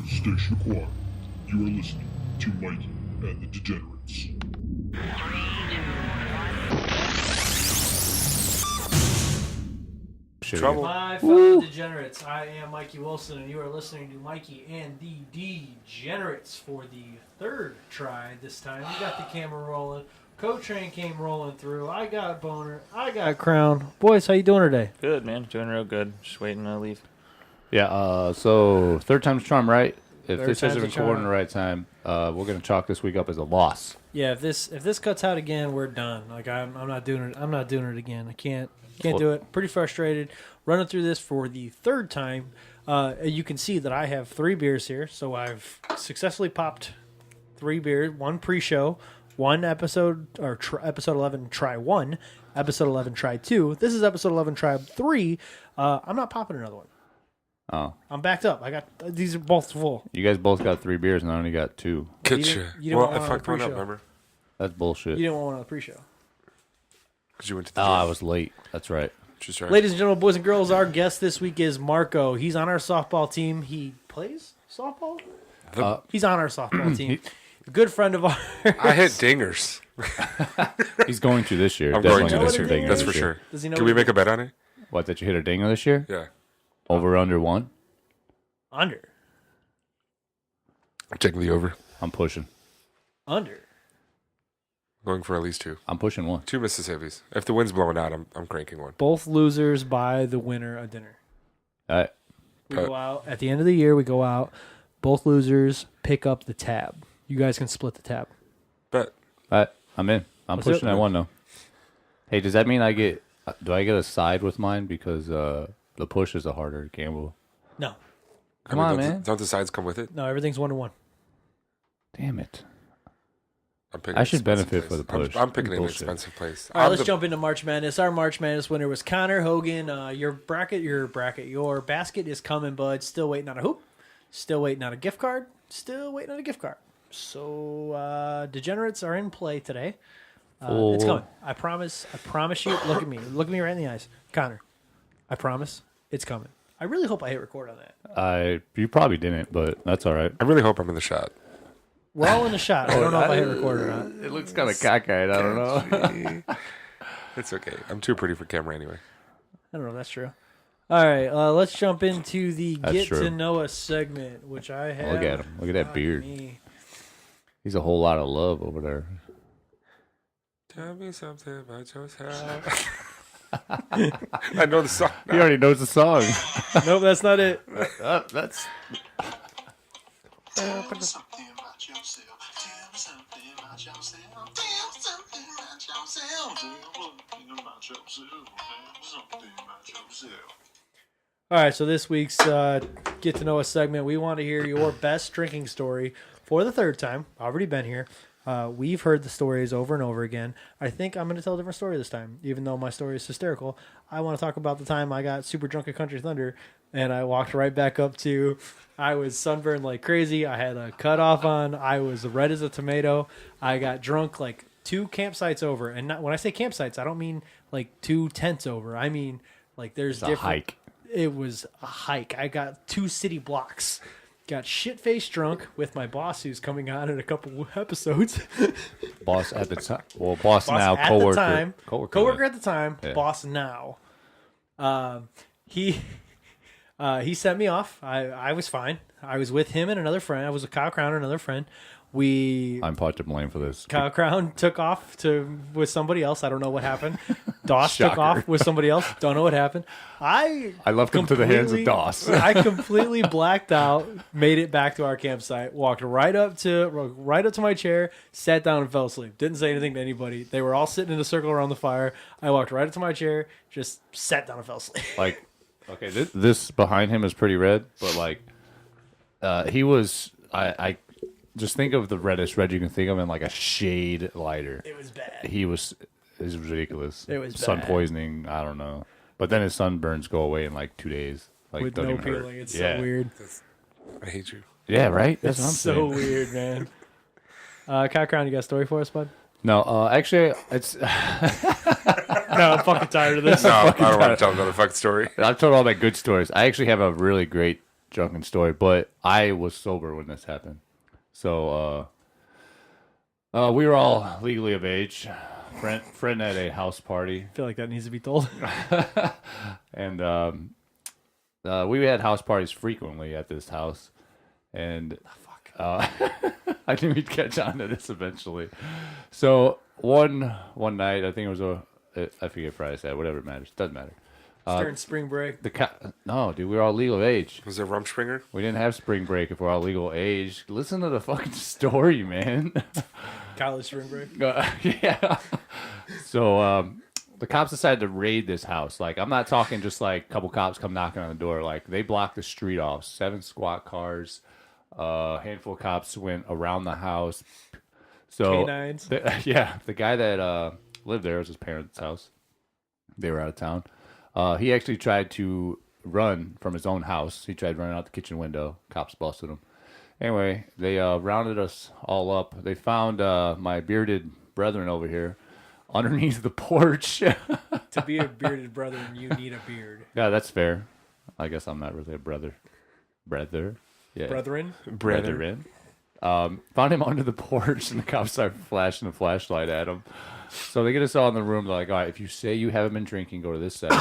Station acquired. You are listening to Mikey and the Degenerates. Trouble. My fellow Degenerates, I am Mikey Wilson, and you are listening to Mikey and the Degenerates for the third try this time. We got the camera rolling. Co-train came rolling through. I got a boner. I got a crown. Boys, how you doing today? Good, man. Doing real good. Just waiting to leave. Yeah, so third time's charm, right? If Third this time's isn't a recorded charm. in the right time, we're going to chalk this week up as a loss. Yeah, if this cuts out again, we're done. Like I'm not doing it. I'm not doing it again. I can't do it. Pretty frustrated. Running through this for the third time. You can see that I have 3 beers here, so I've successfully popped 3 beers. 1 pre-show, 1 episode or episode 11 try 1, episode 11 try 2. This is episode 11 try 3. I'm not popping another one. Oh. I'm backed up. I got these are both full. You guys both got 3 beers, and I only got 2. You didn't Well, want I one on the fucked one up, pre-show. remember? That's bullshit. You didn't want one on the pre-show. Because you went to the Oh, gym. I was late. That's right. Just right. Ladies and gentlemen, boys and girls, our guest this week is Marco. He's on our softball team. He plays softball? He's on our softball team. A good friend of ours. I hit dingers. He's going to this year. I'm going Definitely to know this what a year. dinger That's is? for sure. Does he know Can what we it make is? a bet on it? What, that you hit a dinger this year? Yeah. Over, under 1? Under. I'm taking the over. I'm pushing. Under. Going for at least 2. I'm pushing 1. 2 Mississippis. If the wind's blowing out, I'm cranking 1. Both losers buy the winner a dinner. All right. We go out. At the end of the year, we go out. Both losers pick up the tab. You guys can split the tab. Bet. All right. I'm in. I'm Let's do pushing it. that 1, though. Hey, does that mean do I get a side with mine? Because the push is a harder gamble. No. Come on, man. Don't the sides come with it? No, everything's 1-1. Damn it. I'm picking I an should expensive benefit place. for the push. I'm picking an Bullshit. expensive place. All right, I'm let's the- jump into March Madness. Our March Madness winner was Connor Hogan. Your basket is coming, bud. Still waiting on a hoop. Still waiting on a gift card. Still waiting on a gift card. So Degenerates are in play today. It's coming. I promise you. Look at me. Look at me right in the eyes. Connor, I promise it's coming. I really hope I hit record on that. You probably didn't, but that's all right. I really hope I'm in the shot. We're all in the shot. I don't know if I hit record or not. It looks kind of cockeyed. I don't know. It's okay. I'm too pretty for camera anyway. I don't know if that's true. All right, let's jump into the That's Get true. to Know Us segment, which I have. Look at him. Look at that on beard. me. He's a whole lot of love over there. Tell me something about yourself. I know the song. He already knows the song. Nope, that's not it. That's Tell me something about yourself. Tell me something about yourself. Tell me something about yourself. Tell me something about yourself. Tell me something about yourself. All right, so this week's Get to Know Us segment, we want to hear your best drinking story for the third time. Already been here. We've heard the stories over and over again. I think I'm going to tell a different story this time, even though my story is hysterical. I want to talk about the time I got super drunk at Country Thunder, and I walked right back up to, I was sunburned like crazy. I had a cutoff on. I was red as a tomato. I got drunk like 2 campsites over. And not, when I say campsites, I don't mean like 2 tents over. I mean like there's a different. hike. It was a hike. I got 2 city blocks. Got shit-faced drunk with my boss, who's coming on in a couple episodes. Boss at the time. Well, boss now, at coworker. the time, coworker at the time, Yeah. boss now. He sent me off. I was fine. I was with him and another friend. I was with Kyle Crown and another friend. I'm part to blame for this. Kyle Crown took off with somebody else. I don't know what happened. Doss took Shocker. off with somebody else. Don't know what happened. I left him to the hands of completely- Doss. I completely blacked out, made it back to our campsite, walked right up to my chair, sat down and fell asleep. Didn't say anything to anybody. They were all sitting in a circle around the fire. I walked right up to my chair, just sat down and fell asleep. Like, okay, this behind him is pretty red, but like, he was. I just think of the reddest red you can think of, and like a shade lighter. It was bad. It was ridiculous. It was sun bad. poisoning. I don't know, but then his sunburns go away in like 2 days. Like With don't no even hurt. peeling. It's Yeah. so weird. I hate you. Yeah, right. That's It's what I'm so saying. weird, man. Kyle Crown, you got a story for us, bud? No, actually, it's No, I'm fucking tired of this. No, I don't want to tell another fucking story. I've told all my good stories. I actually have a really great drunken story, but I was sober when this happened. So we were all legally of age. Friend at a house party, I feel like that needs to be told. and we had house parties frequently at this house. And I knew we'd catch on to this eventually. So one night, I think it was I forget Friday, Saturday, whatever it matters. Doesn't matter. During spring break. No, dude, we were all legal age. Was it Rumspringer? We didn't have spring break if we're all legal age. Listen to the fucking story, man. College spring break. Yeah. So the cops decided to raid this house. Like, I'm not talking just like a couple cops come knocking on the door. Like, they blocked the street off. 7 squad cars. A handful of cops went around the house. So Canines. The guy that lived there, was his parents' house. They were out of town. He actually tried to run from his own house. He tried running out the kitchen window. Cops busted him. Anyway, they rounded us all up. They found my bearded brethren over here underneath the porch. To be a bearded brother, you need a beard. Yeah, that's fair. I guess I'm not really a brother. Yeah. Brethren? Brethren. Found him under the porch, and the cops started flashing a flashlight at him. So they get us all in the room. They're like, all right, if you say you haven't been drinking, go to this side.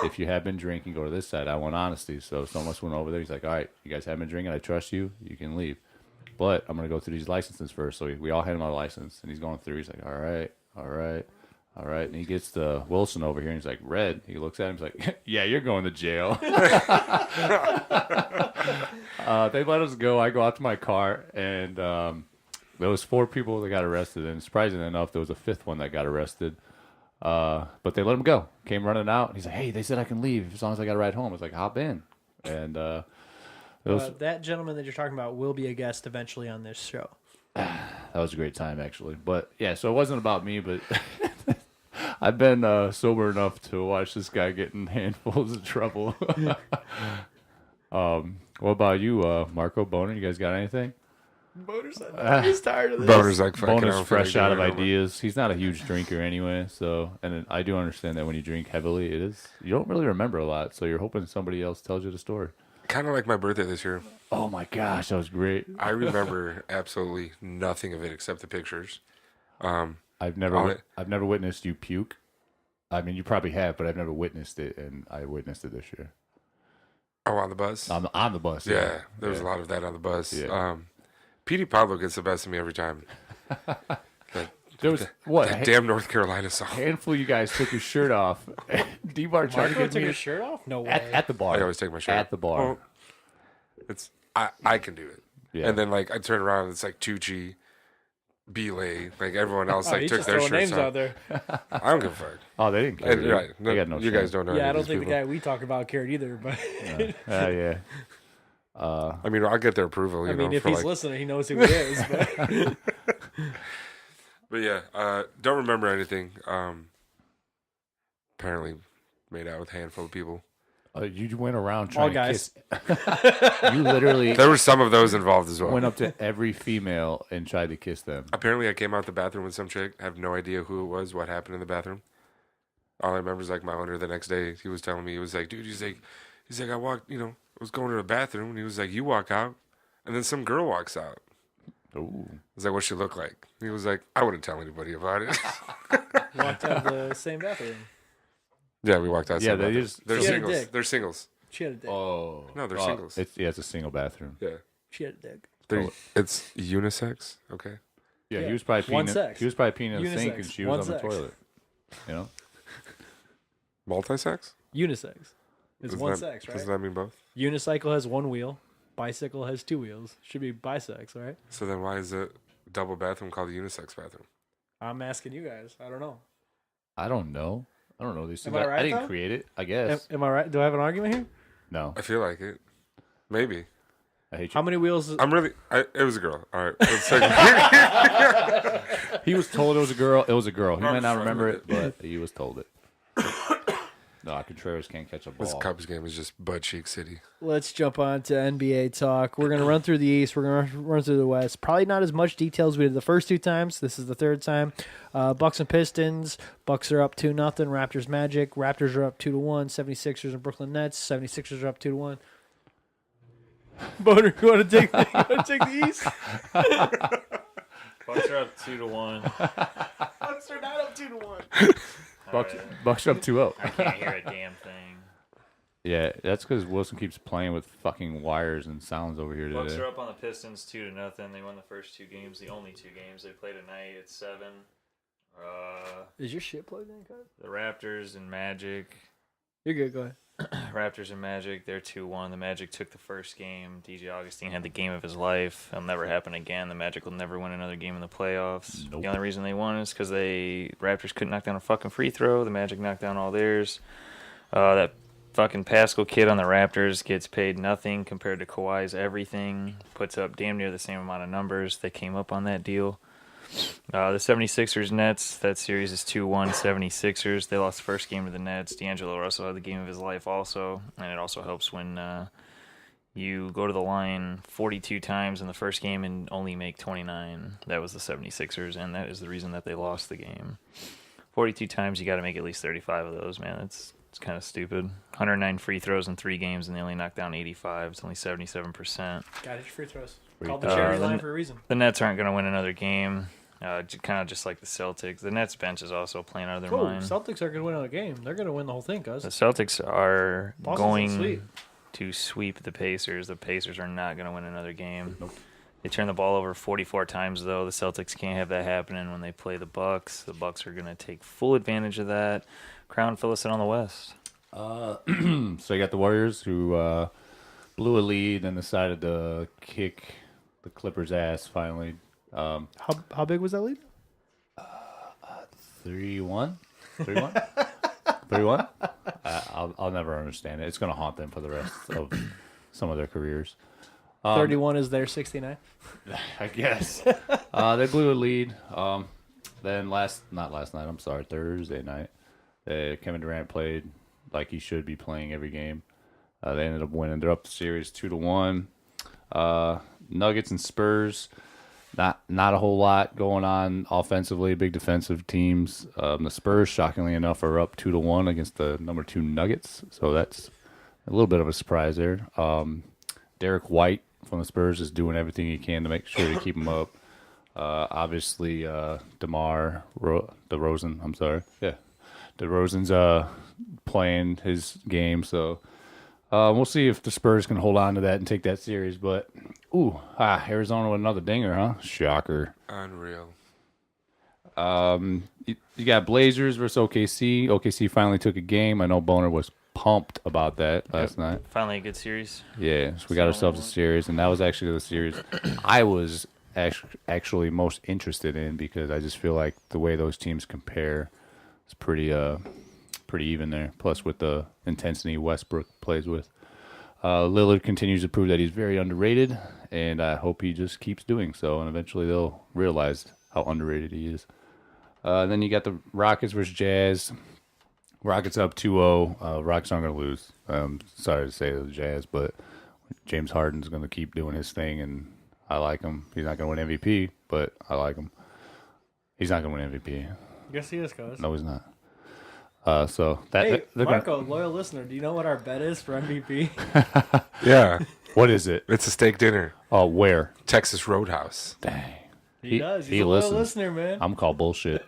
If you have been drinking, go to this side. I want honesty. So some of us went over there. He's like, all right, you guys haven't been drinking. I trust you. You can leave. But I'm going to go through these licenses first. So we all hand him our license, and he's going through. He's like, all right. And he gets to Wilson over here, and he's like, Red. He looks at him. He's like, yeah, you're going to jail. They let us go. I go out to my car, and there was 4 people that got arrested, and surprisingly enough, there was a 5th one that got arrested. But they let him go. Came running out. He's like, hey, they said I can leave as long as I got a ride home. I was like, hop in. And that gentleman that you're talking about will be a guest eventually on this show. that was a great time, actually. But, yeah, so it wasn't about me, but I've been sober enough to watch this guy get in handfuls of trouble. What about you, Marco Boner? You guys got anything? Boner's tired of this. Boner's like fucking. Boner's fresh out of ideas. He's not a huge drinker anyway, so and I do understand that when you drink heavily, you don't really remember a lot, so you're hoping somebody else tells you the story. Kind of like my birthday this year. Oh my gosh, that was great. I remember absolutely nothing of it except the pictures. I've never witnessed you puke. I mean, you probably have, but I've never witnessed it, and I witnessed it this year. Oh, on the bus? On the bus, Yeah, there was a lot of that on the bus. Yeah. Petey Pablo gets the best of me every time. There was That damn North Carolina song. handful of you guys took your shirt off. D-Bar tried to Marco get took me his shirt off? No way. at the bar. I always take my shirt at the bar. Well, it's I can do it. Yeah. And then like I turn around and it's like Tucci, Belay, like everyone else like he's took just their throwing shirts names off. out there. I don't give a fuck. Oh, they didn't care. And, right, They got no you shame. guys don't know. Yeah, any I of don't these think the people. guy we talk about cared either, but Yeah. I mean, I'll get their approval. You I mean, know, if for he's like, listening, he knows who he is. But But yeah, don't remember anything. Apparently, made out with a handful of people. You went around all trying guys. to kiss. You literally There were some of those involved as well. went up to every female and tried to kiss them. Apparently, I came out the bathroom with some chick. I have no idea who it was, what happened in the bathroom. All I remember is like my owner the next day. He was telling me, he was like, dude, he's like, I walked, I was going to the bathroom, and he was like, you walk out, and then some girl walks out. Ooh. I was like, what's she look like? He was like, I wouldn't tell anybody about it. walked out of the same bathroom. Yeah, we walked outside. Yeah, they bathroom. just- They're She had a singles. dick. They're singles. She had a dick. Oh. No, they're singles. It's a single bathroom. Yeah. She had a dick. It's unisex. Okay. Yeah, Yeah. he was probably One peeing. sex. He was probably peeing in the sink, Unisex. and she One was on the sex. toilet. You know. Multi-sex? Unisex. It's Doesn't one that- sex, right? Doesn't that mean both? Unicycle has one wheel. Bicycle has 2 wheels. Should be bisex, right? So then why is a double bathroom called a unisex bathroom? I'm asking you guys. I don't know. I don't know these things. Am I right, I didn't though? create it. I guess. Am I right? Do I have an argument here? No. I feel like it. Maybe. I hate How you. many wheels? It was a girl. All right. Let's take He was told it was a girl. It was a girl. He I'm might not fine remember with it, but he was told it. No, Contreras can't catch a ball. This Cubs game is just butt cheek city. Let's jump on to NBA talk. We're going to run through the East. We're going to run through the West. Probably not as much detail as we did the first two times. This is the third time. Bucks and Pistons. Bucks are up 2-0. Raptors Magic. Raptors are up 2-1. 76ers and Brooklyn Nets. 76ers are up 2-1. Boner, you want to take the East? Bucks are up 2-1. Bucks are not up 2-1. Bucks are up 2-0. I can't hear a damn thing. Yeah, that's because Wilson keeps playing with fucking wires and sounds over here Bucks today. are up on the Pistons 2-0. They won the first two games, the only two games they played tonight at 7. Is your shit plugged in, Kyle? The Raptors and Magic. You're good. Go ahead. Raptors and Magic, they're 2-1. The Magic took the first game. DJ Augustine had the game of his life. It'll never happen again. The Magic will never win another game in the playoffs. Nope. The only reason they won is because Raptors couldn't knock down a fucking free throw. The Magic knocked down all theirs. That fucking Pascal kid on the Raptors gets paid nothing compared to Kawhi's everything. Puts up damn near the same amount of numbers. They came up on that deal. The 76ers Nets, that series is 2-1 76ers. They lost the first game to the Nets. D'Angelo Russell had the game of his life also, and it also helps when you go to the line 42 times in the first game and only make 29. That was the 76ers, and that is the reason that they lost the game. 42 times, you got to make at least 35 of those, man. It's kind of stupid. 109 free throws in 3 games, and they only knocked down 85. It's only 77%. Got it, free throws. Free Called the throws. cherry The- line for a reason. The Nets aren't going to win another game. Kind of just like the Celtics. The Nets bench is also playing out of their Cool. mind. Celtics are going to win another game. They're going to win the whole thing, cuz. The Celtics are Boston's going sweet. to sweep the Pacers. The Pacers are not going to win another game. Nope. They turn the ball over 44 times, though. The Celtics can't have that happening when they play the Bucks. The Bucks are going to take full advantage of that. Crown, fill us in on the West. So you got the Warriors who blew a lead and decided to kick the Clippers' ass finally. How big was that lead? 3-1? 3-1? 3-1? I'll never understand it. It's going to haunt them for the rest of some of their careers. 31 is their 69. I guess. They blew a lead. Then Thursday night, Kevin Durant played like he should be playing every game. They ended up winning. They're up the series 2-1. Nuggets and Spurs, not a whole lot going on offensively. Big defensive teams. The Spurs, shockingly enough, are up 2-1 against the number 2 Nuggets. So that's a little bit of a surprise there. Derek White from the Spurs is doing everything he can to make sure to keep them up. Obviously, DeRozan. I'm sorry. Yeah, DeRozan's playing his game. So we'll see if the Spurs can hold on to that and take that series. But Arizona with another dinger, huh? Shocker. Unreal. You got Blazers versus OKC. OKC finally took a game. I know Boner was pumped about that last night. Finally a good series. Yeah, so we got ourselves a series, and that was actually the series I was actually most interested in because I just feel like the way those teams compare is pretty even there. Plus, with the intensity Westbrook plays with, Lillard continues to prove that he's very underrated, and I hope he just keeps doing so, and eventually they'll realize how underrated he is. Then you got the Rockets versus Jazz. Rockets up 2-0. Rockets aren't going to lose. Sorry to say to the Jazz, but James Harden's going to keep doing his thing, and I like him. He's not going to win MVP, but I like him. He's not going to win MVP. Yes, he is, cuz. No, he's not. Hey, they're Marco, loyal listener, do you know what our bet is for MVP? Yeah, what is it? it's a steak dinner. Oh, where? Texas Roadhouse. Dang. He does. He's he a loyal listens. listener, man. I'm called bullshit.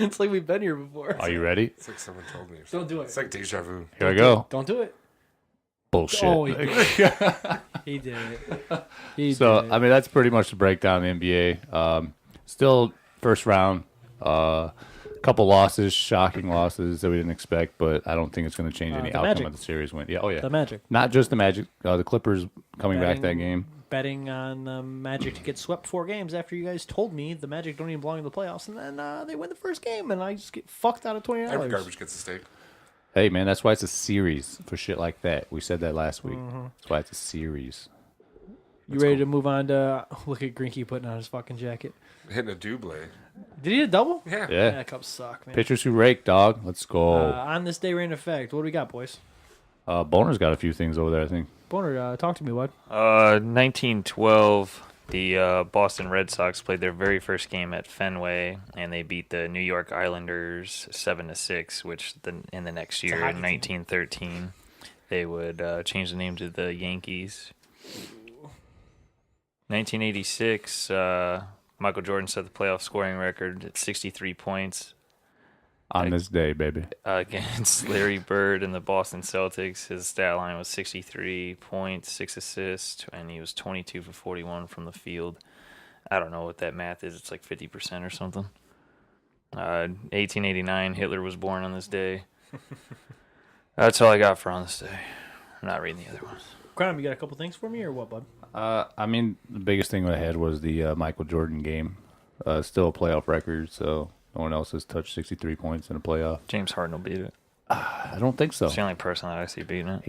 It's like we've been here before. Are you ready? It's like someone told me. Don't do it. It's like deja vu. Here I go. Don't do it. Bullshit. Oh, he did it. He did it. He So, did it. I mean, that's pretty much the breakdown of the NBA. Still first round. Couple losses, shocking losses that we didn't expect, but I don't think it's going to change any the outcome Magic. of the series win. Yeah, oh yeah. The Magic. Not just the Magic. The Clippers coming back that game. Betting on the Magic to get swept 4 games after you guys told me the Magic don't even belong in the playoffs, and then they win the first game, and I just get fucked out of $20. Every garbage gets a steak. Hey, man, that's why it's a series for shit like that. We said that last week. Mm-hmm. That's why it's a series. You ready to move on to look at Grinky putting on his fucking jacket? Hitting a double. Did he hit a double? Yeah. Yeah. That cups suck, man. Pitchers who rake, dog. Let's go. On this day, rain effect. What do we got, boys? Boner's got a few things over there, I think. Boner, talk to me, bud. 1912, the Boston Red Sox played their very first game at Fenway, and they beat the New York Islanders 7-6. Which in the next year, in 1913, they would change the name to the Yankees. 1986, Michael Jordan set the playoff scoring record at 63 points. On this day, baby. Against Larry Bird and the Boston Celtics. His stat line was 63 points, 6 assists, and he was 22 for 41 from the field. I don't know what that math is. It's like 50% or something. 1889, Hitler was born on this day. That's all I got for on this day. I'm not reading the other ones. Crown, you got a couple things for me or what, bud? I mean, the biggest thing I had was the Michael Jordan game. Still a playoff record, so no one else has touched 63 points in a playoff. James Harden will beat it. I don't think so. It's the only person that I see beating it.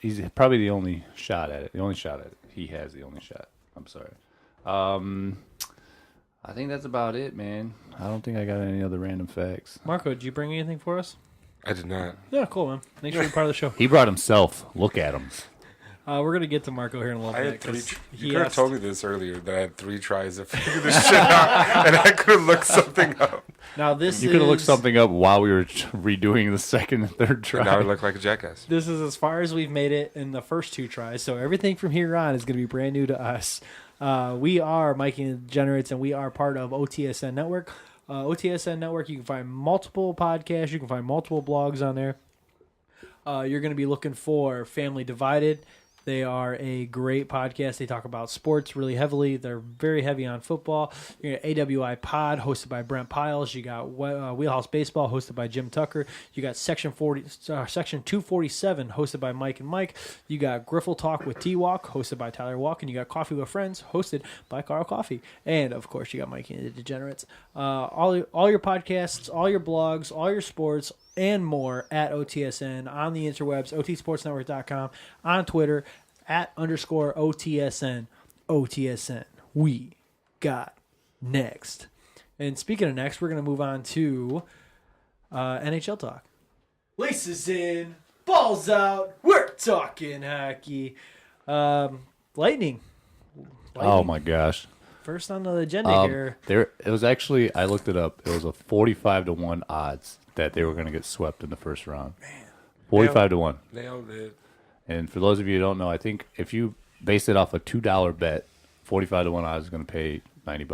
He's probably the only shot at it. The only shot at it. He has the only shot. I'm sorry. I think that's about it, man. I don't think I got any other random facts. Marco, did you bring anything for us? I did not. Yeah, cool, man. Thanks for being part of the show. He brought himself. Look at him. We're going to get to Marco here in a little I bit. had 3. 'cause You could have told me this earlier that I had 3 tries to figure this shit out, and I could have looked something up. Now, this You could have looked something up while we were redoing the second and third try. And now I look like a jackass. This is as far as we've made it in the first 2 tries, so everything from here on is going to be brand new to us. We are Mikey and the Degenerates, and we are part of OTSN Network. OTSN Network, you can find multiple podcasts, you can find multiple blogs on there. You're going to be looking for Family Divided. They are a great podcast. They talk about sports really heavily. They're very heavy on football. You got AWI Pod, hosted by Brent Piles. You got Wheelhouse Baseball, hosted by Jim Tucker. You got Section 247, hosted by Mike and Mike. You got Griffle Talk with T-Walk, hosted by Tyler Walk. And you got Coffee with Friends, hosted by Carl Coffee. And, of course, you got Mikey and the Degenerates. All your podcasts, all your blogs, all your sports, and more at OTSN on the interwebs, otsportsnetwork.com, on Twitter, @_OTSN. OTSN. We got next. And speaking of next, we're going to move on to NHL talk. Laces in, balls out, we're talking hockey. Lightning. Oh, my gosh. First on the agenda here. It was actually, I looked it up. It was a 45-1 odds that they were going to get swept in the first round. Man. 45-1. Nailed it. And for those of you who don't know, I think if you base it off a $2 bet, 45-1 odds is going to pay $90,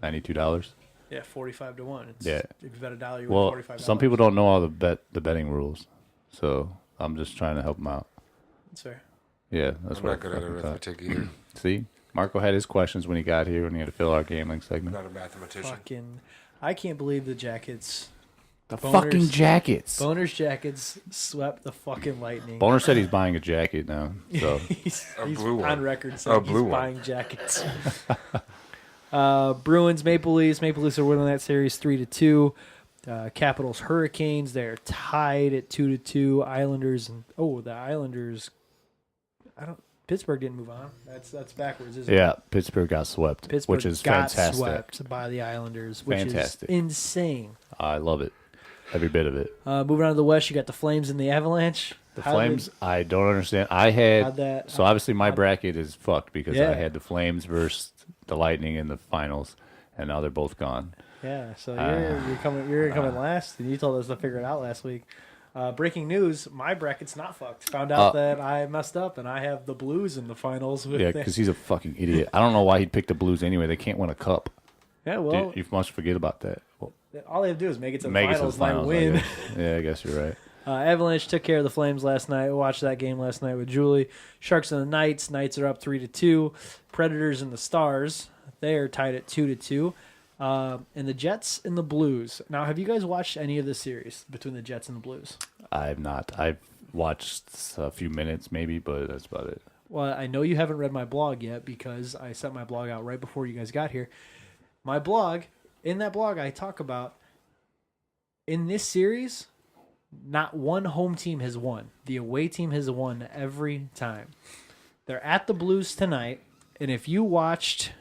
$92. Yeah, 45-1. It's, yeah. If you bet $1, you Well, win $45. some people don't know all the betting rules, so I'm just trying to help them out. That's fair. Yeah, that's I'm what not good at fucking thought. arithmetic either. See, Marco had his questions when he got here when he had to fill our gambling segment. Not a mathematician. Fucking, I can't believe the Jackets. The Boners- fucking Jackets. Boners Jackets swept the fucking Lightning. Boner said he's buying a jacket now. So he's blue one. on record saying A blue he's one. buying jackets. Bruins, Maple Leafs. Maple Leafs are winning that series 3-2. Capitals, Hurricanes. They're tied at 2-2. Islanders and the Islanders. Pittsburgh didn't move on. That's backwards, isn't it? yeah, Pittsburgh got swept, Pittsburgh which is got fantastic. swept by the Islanders, which Fantastic. is insane. I love it, every bit of it. Moving on to the West, you got the Flames and the Avalanche. The Flames, I don't understand. I had that- so obviously my bracket is fucked because Yeah. I had the Flames versus the Lightning in the finals, and now they're both gone. Yeah, so you're coming last, and you told us to figure it out last week. Breaking news: my bracket's not fucked. Found out that I messed up, and I have the Blues in the finals. With Yeah, because he's a fucking idiot. I don't know why he'd pick the Blues anyway. They can't win a cup. yeah, well, Dude, you must forget about that. Well, all they have to do is make it to the make it to finals, the finals. and I I win. guess. Yeah, I guess you're right. Avalanche took care of the Flames last night. We watched that game last night with Julie. Sharks and the Knights. Knights are up 3-2. Predators and the Stars. They are tied at 2-2. And the Jets and the Blues. Now, have you guys watched any of the series between the Jets and the Blues? I've not. I've watched a few minutes maybe, but that's about it. Well, I know you haven't read my blog yet because I sent my blog out right before you guys got here. My blog, in that blog, I talk about in this series, not one home team has won. The away team has won every time. They're at the Blues tonight. And if you watched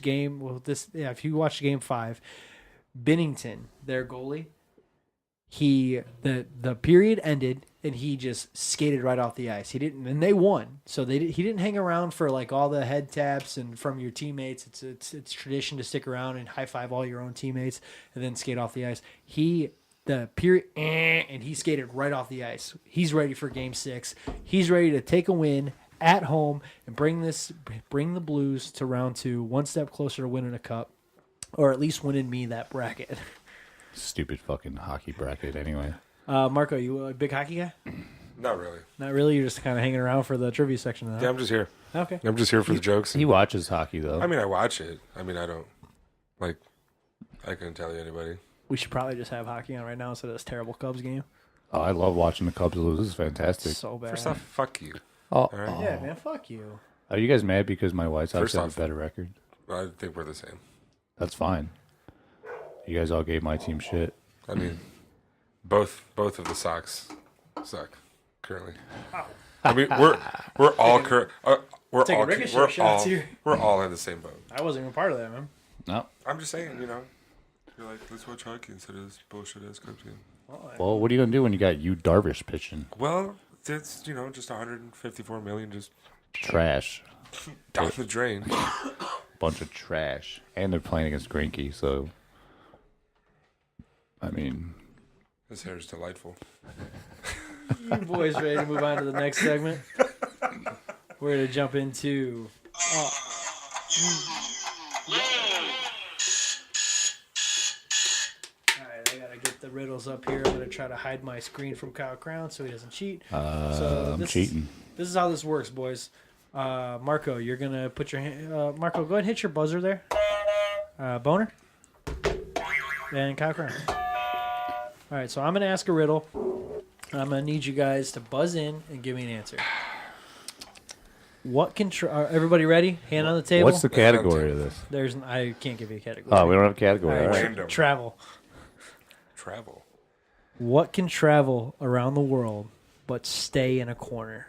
game 5, Bennington, their goalie, the period ended and he just skated right off the ice. He didn't, and they won. So he didn't hang around for like all the head taps and from your teammates. It's tradition to stick around and high five all your own teammates and then skate off the ice. The period, and he skated right off the ice. He's ready for Game 6. He's ready to take a win at home and bring the Blues to round 2, one step closer to winning a cup, or at least winning me that bracket. Stupid fucking hockey bracket anyway. Marco, you a big hockey guy? Not really. Not really. You're just kind of hanging around for the trivia section of that. Yeah, I'm just here. Okay. I'm just here for the jokes. He watches hockey though. I mean, I watch it. I mean, I don't like. I couldn't tell you anybody. We should probably just have hockey on right now instead of this terrible Cubs game. Oh, I love watching the Cubs lose. This is fantastic. So bad. First off, fuck you. Oh, All right. Yeah, man. Fuck you. Are you guys mad because my White Sox First have off- a better record? I think we're the same. That's fine. You guys all gave my team shit. I mean, both of the Sox suck currently. I mean, we're all we're Taking all ricochet shots here. we're all in the same boat. I wasn't even part of that, man. No. I'm just saying, you know, you're like, let's watch hockey instead of this bullshit ass Cubs game. Well, what are you gonna do when you got you Darvish pitching? Well, it's just 154 million just Trash. down the drain. Bunch of trash. And they're playing against Greinke, so I mean, This hair is delightful. You boys ready to move on to the next segment? We're going to jump into... Alright, I got to get the riddles up here. I'm going to try to hide my screen from Kyle Crown so he doesn't cheat. I'm cheating. This is how this works, boys. Marco, you're going to put your hand... Marco, go ahead and hit your buzzer there. Boner. And Kyle Crown. Alright, so I'm going to ask a riddle. I'm going to need you guys to buzz in and give me an answer. What can... Are everybody ready? Hand on the table. What's the category of this? I can't give you a category. Oh, we don't have a category. All All right, right. Random. Travel. Travel. What can travel around the world but stay in a corner?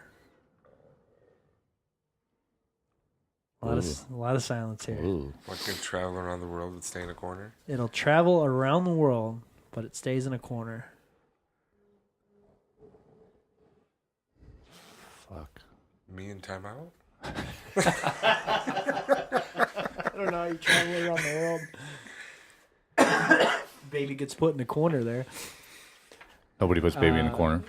A lot of silence here. Ooh. What can travel around the world but stay in a corner? It'll travel around the world, but it stays in a corner. Fuck. Me and Time Out? I don't know how you travel around the world. Baby gets put in a corner there. Nobody puts baby in the corner.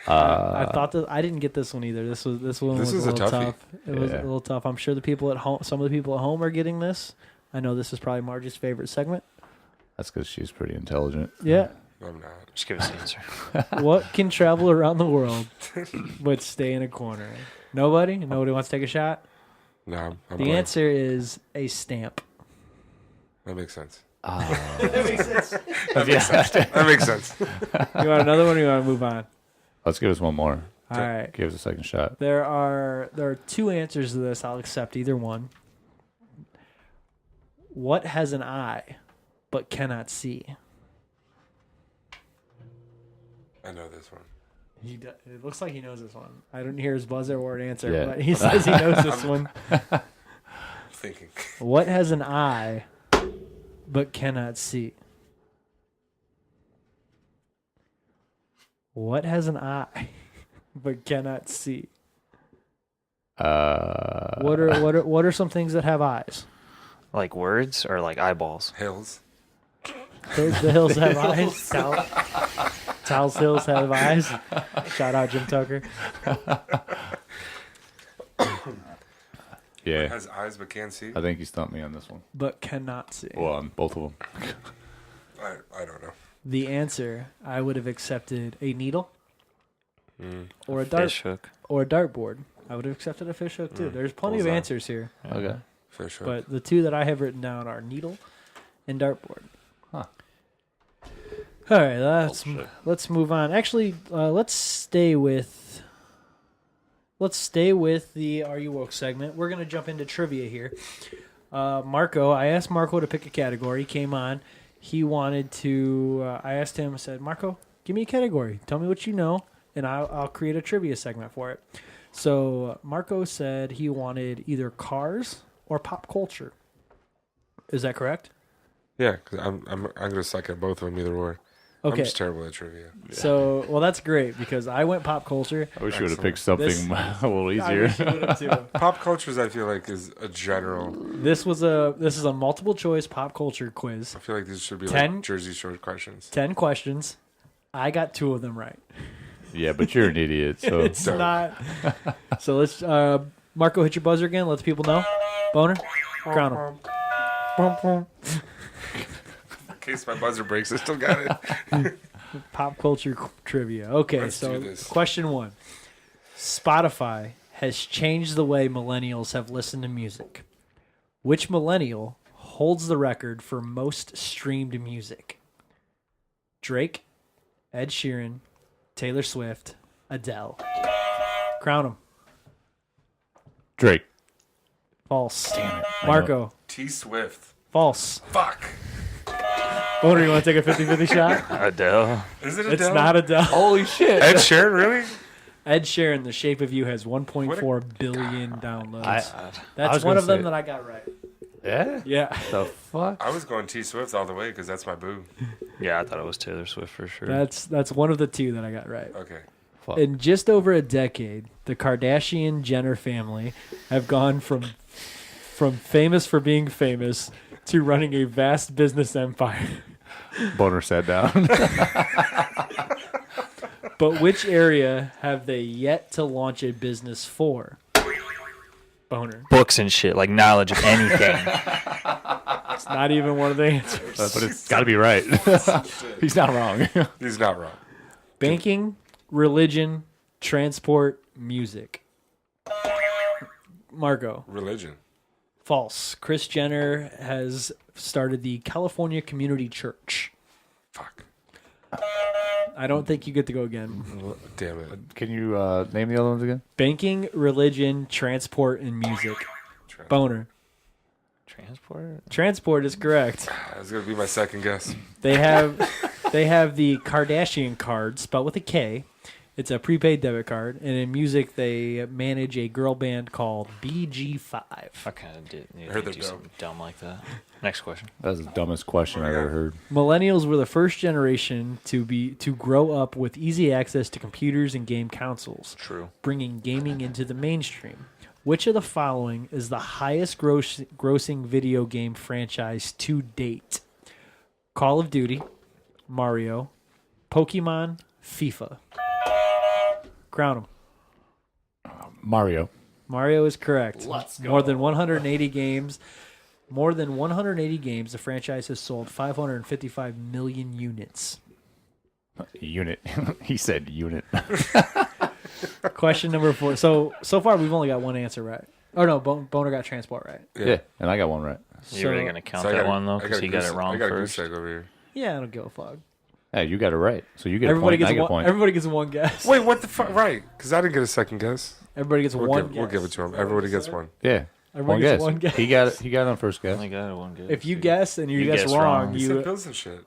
I thought that I didn't get this one either. This one This was is a a little toughie. tough. It was a Yeah. little tough. I'm sure the people at home, some of the people at home are getting this. I know this is probably Margie's favorite segment. That's because she's pretty intelligent. Yeah. Mm. I'm not. Just give us the answer. What can travel around the world but stay in a corner? Nobody? Nobody wants to take a shot? No, I'm The blank. answer is a stamp. That makes sense. That makes sense. That makes sense. You want another one or you want to move on? Let's give us one more. All right. Give us a second shot. There are two answers to this. I'll accept either one. What has an eye but cannot see? I know this one. It looks like he knows this one. I don't hear his buzzer or an answer, Yeah. but he says he knows this one. I'm thinking. What has an eye but cannot see? What has an eye but cannot see? What are some things that have eyes? Like words or like eyeballs? Hills. The hills have eyes. Taos Hills have eyes. Shout out Jim Tucker. Yeah. Has eyes but can't see? I think you stumped me on this one. But cannot see. Well, on both of them. I don't know. The answer, I would have accepted a needle or a dart Fish hook. or a dartboard. I would have accepted a fish hook too. There's plenty of Bullseye. answers here, Okay. Fish hook. but the two that I have written down are needle and dartboard. Huh. All right, let's move on. Actually, let's stay with the Are You Woke segment. We're gonna jump into trivia here. Marco, I asked Marco to pick a category. He came on. He wanted to. I asked him. I said, Marco, give me a category. Tell me what you know, and I'll create a trivia segment for it. So Marco said he wanted either cars or pop culture. Is that correct? Yeah, because I'm gonna suck at both of them either or. I'm Okay. just terrible at trivia. So, well, that's great because I went pop culture. I wish you would have picked Excellent. something a little I easier. wish you would have too. Pop cultures, I feel like, is a general. This is a multiple choice pop culture quiz. I feel like these should be 10 like Jersey Shore questions. 10 questions. I got 2 of them right. Yeah, but you're an idiot. So It's Dope. not. So let's Marco, hit your buzzer again. Let the people know. Boner, crown him. In case my buzzer breaks, I still got it. Pop culture trivia. Okay, Let's so do this. question 1. Spotify has changed the way millennials have listened to music. Which millennial holds the record for most streamed music? Drake, Ed Sheeran, Taylor Swift, Adele. Crown him. Drake. False. Damn it. Marco. T Swift. False. Fuck. Boner, you want to take a 50-50 shot? Adele. Is it Adele? It's not Adele. Holy shit. Ed Sheeran, really? Ed Sheeran, The Shape of You has 1.4 billion downloads. I That's was one gonna of them say- that I got right. Yeah? Yeah. The fuck? I was going T Swift all the way because that's my boo. Yeah, I thought it was Taylor Swift for sure. That's one of the 2 that I got right. Okay. Fuck. In just over a decade, the Kardashian Jenner family have gone from famous for being famous to running a vast business empire. Boner sat down. But which area have they yet to launch a business for? Boner. Books and shit, like knowledge of anything. It's not even one of the answers. But it's got to be right. He's not wrong. He's not wrong. Banking, religion, transport, music. Marco. Religion. False. Kris Jenner has started the California Community Church. Fuck. I don't think you get to go again. Damn it. Can you name the other ones again? Banking, religion, transport, and music. Boner. Transport? Transport is correct. That was going to be my second guess. They have the Kardashian card, spelled with a K. It's a prepaid debit card, and in music they manage a girl band called BG5. I kind of did need I heard to they're do something dumb like that. Next question. That's the dumbest question I've ever heard. Millennials were the first generation to grow up with easy access to computers and game consoles, True. bringing gaming into the mainstream. Which of the following is the highest grossing video game franchise to date? Call of Duty, Mario, Pokemon, FIFA. Crown them. Mario. Mario is correct. Let's go. More than 180 games. More than 180 games, the franchise has sold 555 million units. Unit. He said unit. Question number 4. So far, we've only got one answer right. Oh, no, Boner got transport right. Yeah, and I got one right. You really going to count I that gotta- one, though? I Because gotta he got goose- it wrong I got a goose first. egg over here. Yeah, I don't give a fuck. Hey, you got it right. So you get Everybody a point. gets I get a one. point. Everybody gets one guess. Wait, what the fuck? Right. Because I didn't get a second guess. Everybody gets We'll one give, guess. we'll give it to him. Everybody gets one. Yeah. Everybody gets one guess. He got it. He got it on first guess. Only got one good. If you guess and you, You guess guess wrong, wrong. You said you. pills and shit.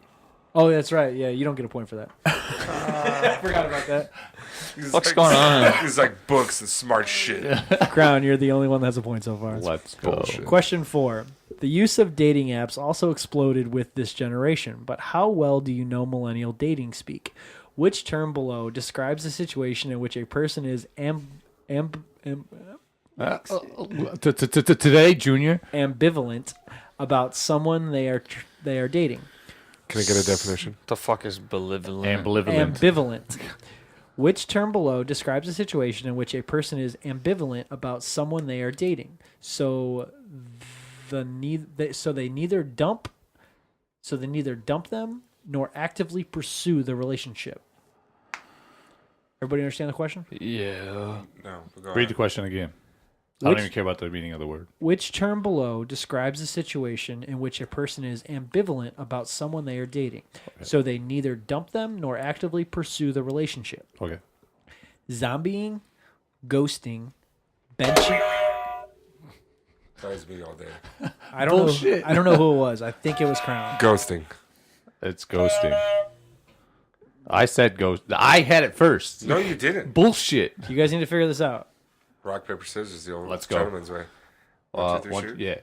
Oh, that's right. Yeah, you don't get a point for that. I forgot about that. What's going on? He's like books and smart shit. Crown, you're the only one that has a point so far. Let's go. Bullshit. Question 4. The use of dating apps also exploded with this generation, but how well do you know millennial dating speak? Which term below describes a situation in which a person is Today, Junior. ambivalent about someone they are dating? Can I get a definition? The fuck is malevolent? Ambivalent. Ambivalent. Which term below describes a situation in which a person is ambivalent about someone they are dating? So they neither dump them nor actively pursue the relationship. Everybody understand the question? Yeah. No. Go Read on. the question again. I Which- don't even care about the meaning of the word. Which term below describes a situation in which a person is ambivalent about someone they are dating? So they neither dump them nor actively pursue the relationship. Okay. Zombieing, ghosting, benching. That was me all day. I don't know. I don't know who it was. I think it was Crown. Ghosting. It's ghosting. I said ghost. I had it first. No, you didn't. Bullshit. You guys need to figure this out. Rock, paper, scissors, the old Let's go. gentleman's way. 1, 2, 3, shoot. Yeah.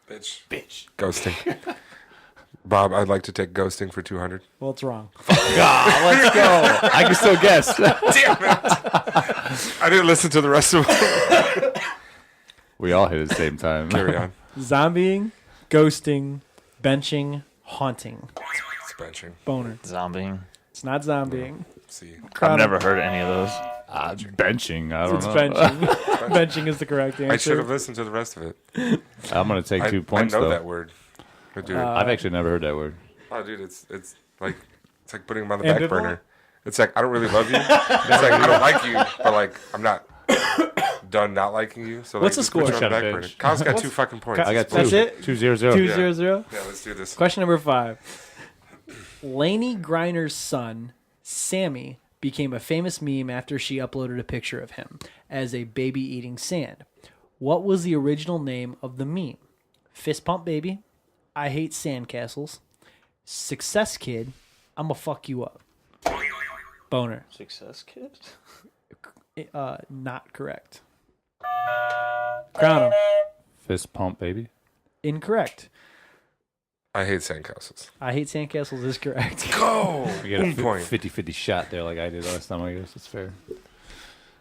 Bitch. Ghosting. Bob, I'd like to take ghosting for 200. Well, it's wrong. Let's go. I can still guess. Damn it! I didn't listen to the rest of it. We all hit at the same time. Carry on. Zombieing, ghosting, benching, haunting. It's benching. Boner. Zombieing. It's not zombieing. See. I've never heard any of those. Benching. I don't It's know. benching. Benching is the correct answer. I should have listened to the rest of it. I'm going to take 2 points, I know though. that word. But dude, I've actually never heard that word. oh, dude, it's like putting him on the back Ambivalent? burner. It's like I don't really love you. It's like I don't like you, but like I'm not done not liking you. So like, What's the just put you score? on the back Shut up, burner. bitch. Kyle's got 2 fucking points. I got 2. That's it? 2-0. 2-0-0. Yeah, let's do this. Question number 5. Lainey Griner's son, Sammy, became a famous meme after she uploaded a picture of him as a baby eating sand. What was the original name of the meme? Fist Pump Baby, I Hate Sandcastles, Success Kid, I'ma Fuck You Up. Boner. Success Kid? Not correct. Crown him. Fist pump, baby. Incorrect. I hate sandcastles. I Hate Sandcastles is correct. Go. You get a Boom point. 50-50 shot there like I did last time, I guess. It's fair.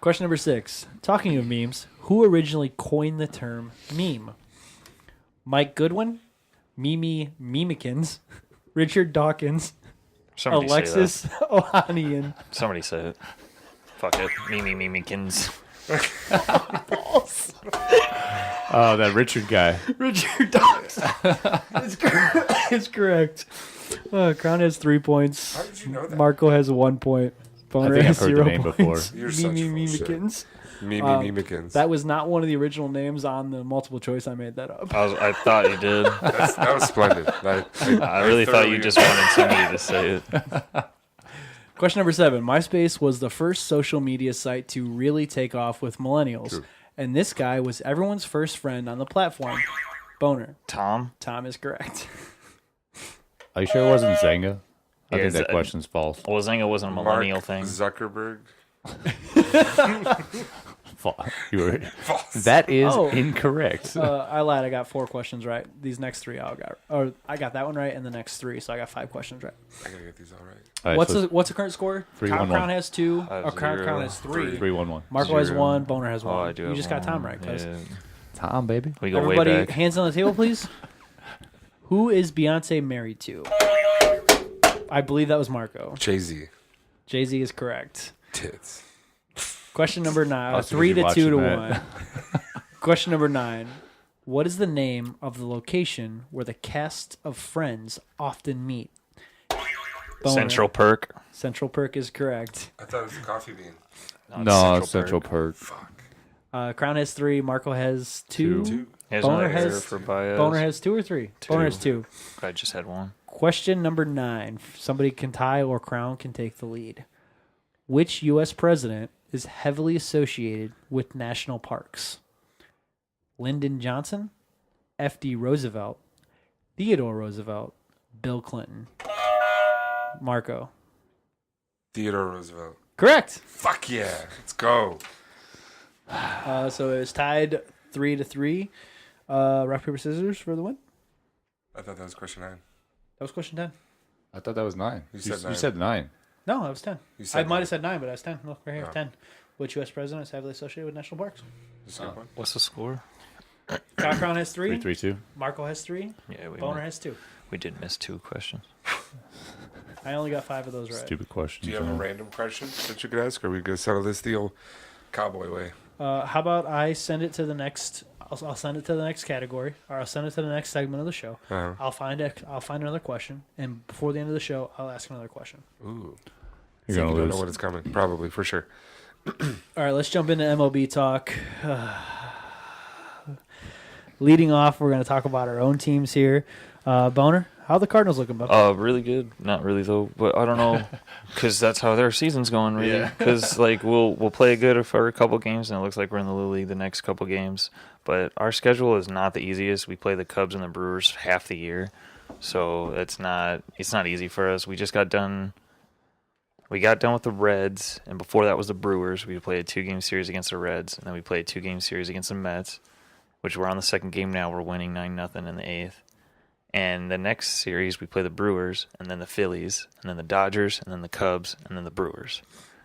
Question number 6. Talking of memes, who originally coined the term meme? Mike Goodwin, Mimi Mimikins, Richard Dawkins, Somebody say Alexis Ohanian. that. Somebody say it. Fuck it. Mimikins. Oh, that Richard guy. Richard Dawkins. It's correct. Crown has 3 points. How did you know that? Marco has 1 point. Boner I think has I've heard the 0 name points. before. You're such Mimi full shit. Mimikins. Mimikins. That was not one of the original names on the multiple choice. I made that up. I thought you did. That was splendid. I really thought you just wanted somebody to say it. Question number 7. MySpace was the first social media site to really take off with millennials. True. And this guy was everyone's first friend on the platform. Boner. Tom? Tom is correct. Are you sure it wasn't Zanga? I Yeah, think that Z- question's false. Well, Zynga wasn't a Mark millennial thing. Zuckerberg. You were, that is Oh. incorrect. I lied. I got 4 questions right. These next 3 I got that one right and the next 3, so I got 5 questions right. I gotta get these all right. All right, What's so the current score? 3-1-1. Crown has 2. Five, Crown zero, has 3. 3-1-1. Marco has 0. 1. Boner has 1. Oh, I do. You have just got Tom one. right, cuz. Yeah. Tom, baby. We go Everybody, way back. hands on the table, please. Who is Beyonce married to? I believe that was Marco. Jay-Z. Jay-Z is correct. Tits. Question number 9. was too 3 busy to 2 to watching 1. that. Question number 9. What is the name of the location where the cast of Friends often meet? Boner. Central Perk. Central Perk is correct. I thought it was a coffee bean. No, Central Perk. Crown has 3. Marco has 2. Two. Here's Boner another error has- for bias. Boner has 2 or 3? Boner has 2. I just had one. Question number 9. Somebody can tie or Crown can take the lead. Which U.S. president is heavily associated with national parks? Lyndon Johnson, F.D. Roosevelt, Theodore Roosevelt, Bill Clinton. Marco. Theodore Roosevelt. Correct. Fuck yeah. Let's go. So it's tied 3 to 3. Rock, paper, scissors for the win. I thought that was question 9. That was question 10. I thought that was 9. You said 9. You said 9. No, that was 10. You I said might 9. have said 9, but that's 10. Look, right here, Oh. 10. Which U.S. president is heavily associated with national parks? Just skip one. What's the score? Crown has 3. 3-3-2. Marco has 3. Yeah, Boner has 2. we did miss 2 questions. I only got 5 of those right. Stupid question. Do you have a random question that you could ask, or are we going to settle this the old cowboy way? How about I send it to the next? I'll send it to the next category, or I'll send it to the next segment of the show. Uh-huh. I'll find another question, and before the end of the show, I'll ask another question. Ooh. You're So going you to don't know lose. what is coming. Probably, for sure. All right, let's jump into MLB talk. Leading off, we're going to talk about our own teams here. Boner, how are the Cardinals looking, bud? Really good. Not really though, but I don't know, because that's how their season's going. Really, Yeah. because like we'll play good for a couple games, and it looks like we're in the Little League the next couple games. But our schedule is not the easiest. We play the Cubs and the Brewers half the year, so it's not easy for us. We just got done We got done with the Reds, and before that was the Brewers. We played a 2-game series against the Reds, and then we played a 2-game series against the Mets, which we're on the second game now. We're winning 9-0 in the 8th. And the next series, we play the Brewers, and then the Phillies, and then the Dodgers, and then the Cubs, and then the Brewers.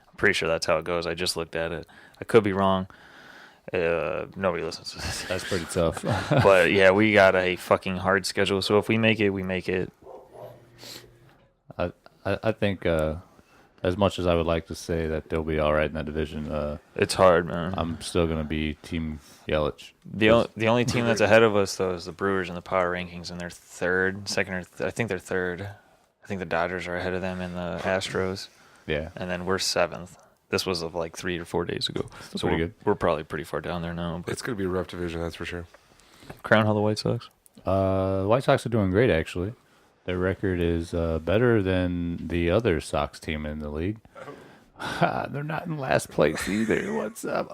I'm pretty sure that's how it goes. I just looked at it. I could be wrong. Nobody listens to this. That's pretty tough. But, yeah, we got a fucking hard schedule. So if we make it, we make it. I think as much as I would like to say that they'll be all right in that division, It's hard, man. I'm still going to be Team Yelich. The only team that's ahead of us, though, is the Brewers in the power rankings, and they're I think they're third. I think the Dodgers are ahead of them and the Astros, Yeah. and then we're 7th. This was of like 3 or 4 days ago. Still So pretty good. we're probably pretty far down there now. But It's going to be a rough division, that's for sure. Crown Hall, the White Sox. The White Sox are doing great, actually. Their record is better than the other Sox team in the league. They're not in last place either. What's up?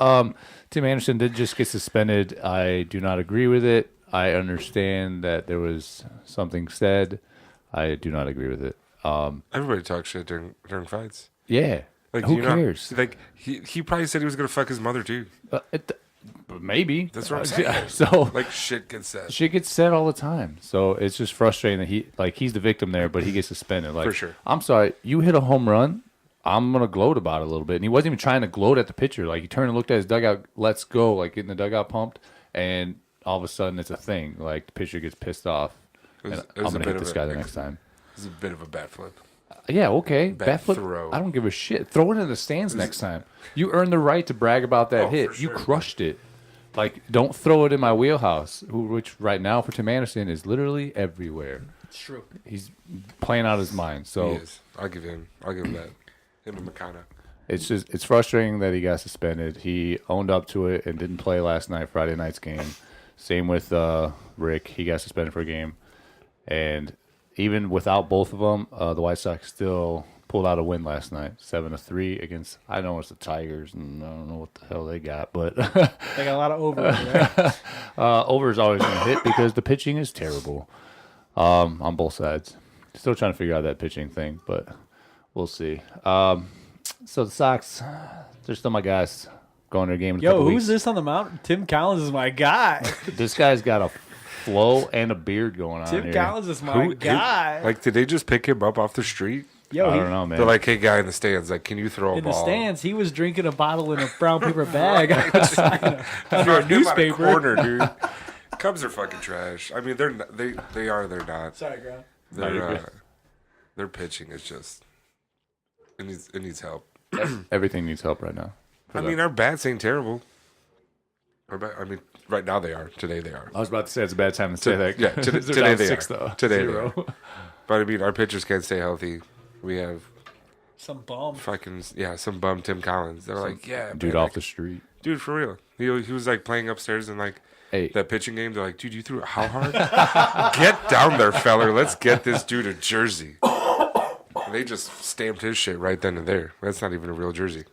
Tim Anderson did just get suspended. I do not agree with it. I understand that there was something said. I do not agree with it. Everybody talks shit during fights. Yeah. Like, Who you know, cares? like he probably said he was going to fuck his mother too. Maybe. That's what I'm saying. So Like, shit gets said. shit gets said all the time. So it's just frustrating that he's the victim there, but he gets suspended. Like, For sure. I'm sorry, you hit a home run. I'm gonna gloat about it a little bit. And he wasn't even trying to gloat at the pitcher. Like, he turned and looked at his dugout, let's go, like getting the dugout pumped, and all of a sudden it's a thing. Like, the pitcher gets pissed off. And I'm gonna hit this guy the next time. It's a bit of a bat flip. Yeah, okay. Bat Bat flip. throw. I don't give a shit. Throw it in the stands next time. You earned the right to brag about that Oh, hit. for You sure. crushed it. Like, don't throw it in my wheelhouse, which right now for Tim Anderson is literally everywhere. It's true. He's playing out his mind. So He is. I'll give him that. Him and McConaughey. it's frustrating that he got suspended. He owned up to it and didn't play last night, Friday night's game. Same with Rick. He got suspended for a game. And even without both of them, the White Sox still pulled out a win last night, 7-3 against. I know it's the Tigers, and I don't know what the hell they got, but They got a lot of over there. over is always going to hit because the pitching is terrible on both sides. Still trying to figure out that pitching thing, but we'll see. So the Sox, they're still my guys. Going to a game in a Yo, couple who's weeks. this on the mountain? Tim Collins is my guy. This guy's got a flow and a beard going on Tim here. Collins is my guy. Like, did they just pick him up off the street? Yo, I he, don't know, man. They're like, hey, guy in the stands, like, can you throw a in the ball? stands, he was drinking a bottle in a brown paper bag under a Him newspaper. on a corner, dude. Cubs are fucking trash. I mean, they're not. Sorry, Grant. Their pitching is just it needs help. Everything needs help right now. I mean, our bats ain't terrible. Right now they are. Today they are. I was about to say it's a bad time to say that. Yeah, They're today down they 6, are. though. Today 0. they are. But I mean, our pitchers can't stay healthy. We have Some bum. some bum Tim Collins. They're like, Dude man, off the street. dude, for real. He was like playing upstairs in like Hey. that pitching game. They're like, dude, you threw it how hard? Get down there, feller. Let's get this dude a jersey. And they just stamped his shit right then and there. That's not even a real jersey.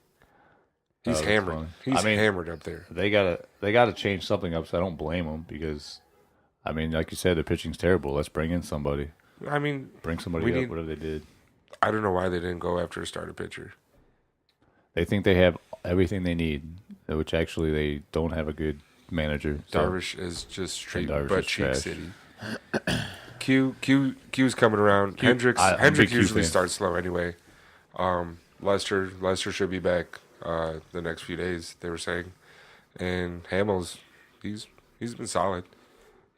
He's that's hammered. funny. He's hammered up there. They gotta change something up. So I don't blame them because, I mean, like you said, the pitching's terrible. Let's bring in somebody. I mean, Bring somebody We up. need- Whatever they did. I don't know why they didn't go after a starter pitcher. They think they have everything they need, which actually they don't have a good manager. So Darvish is just straight Darvish butt is cheek trash. city. Q's coming around. Hendricks I'm a big Hendricks Q usually fan. starts slow anyway. Lester should be back the next few days. They were saying, and Hamels, he's been solid.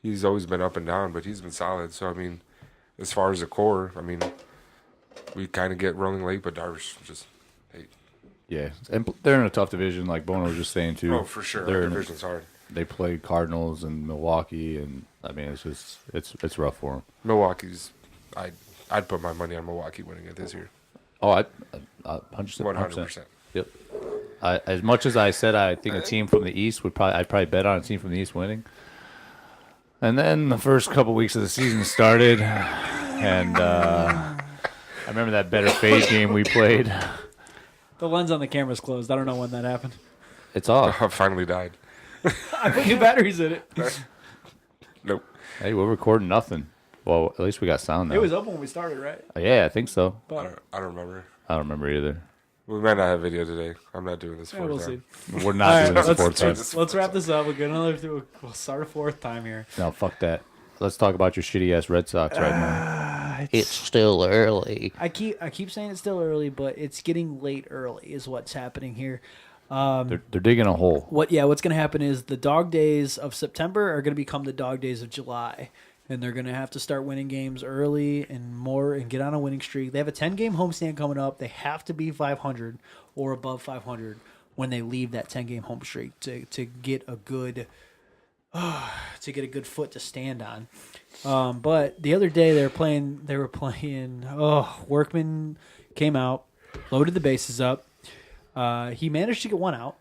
He's always been up and down, but he's been solid. So I mean, as far as the core, I mean, we kind of get rolling late, but Darvish just. yeah, and they're in a tough division, like Bono was just saying too. Oh, for sure. They're Our in a- division's hard. They play Cardinals and Milwaukee, and I mean, it's just it's rough for them. Milwaukee's. I'd put my money on Milwaukee winning it this year. Oh, I 100%. 100%. Yep. As much as I said, I think a team from the East I'd probably bet on a team from the East winning. And then the first couple weeks of the season started, and I remember that better fade game we played. The lens on the camera's closed. I don't know when that happened. It's off. I finally died. I put new batteries in it. Nope. Hey, we're recording nothing. Well, at least we got sound now. It was open when we started, right? Yeah, I think so. But I don't remember. I don't remember either. We might not have video today. I'm not doing this Yeah, for we'll time. see. We're not All doing right, this fourth time. Let's wrap this up. We'll get another. We'll start a fourth time here. No, fuck that. Let's talk about your shitty ass Red Sox right now. It's still early. I keep saying it's still early, but it's getting late early is what's happening here. They're digging a hole. What's going to happen is the dog days of September are going to become the dog days of July, and they're going to have to start winning games early and more and get on a winning streak. They have a 10-game homestand coming up. They have to be 500 or above 500 when they leave that 10-game home streak to get a good foot to stand on. But the other day they were playing. Workman came out, loaded the bases up. He managed to get one out.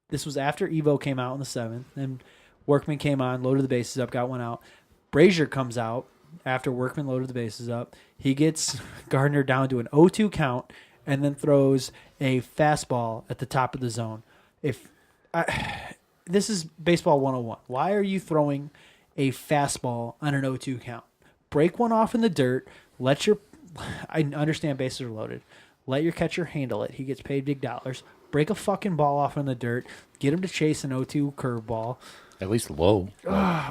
This was after Evo came out in the 7th. Then Workman came on, loaded the bases up, got one out. Brazier comes out after Workman loaded the bases up. He gets Gardner down to an 0-2 count and then throws a fastball at the top of the zone. This is baseball 101. Why are you throwing a fastball on an 0-2 count? Break one off in the dirt. I understand bases are loaded. Let your catcher handle it. He gets paid big dollars. Break a fucking ball off in the dirt. Get him to chase an 0-2 curveball. At least low.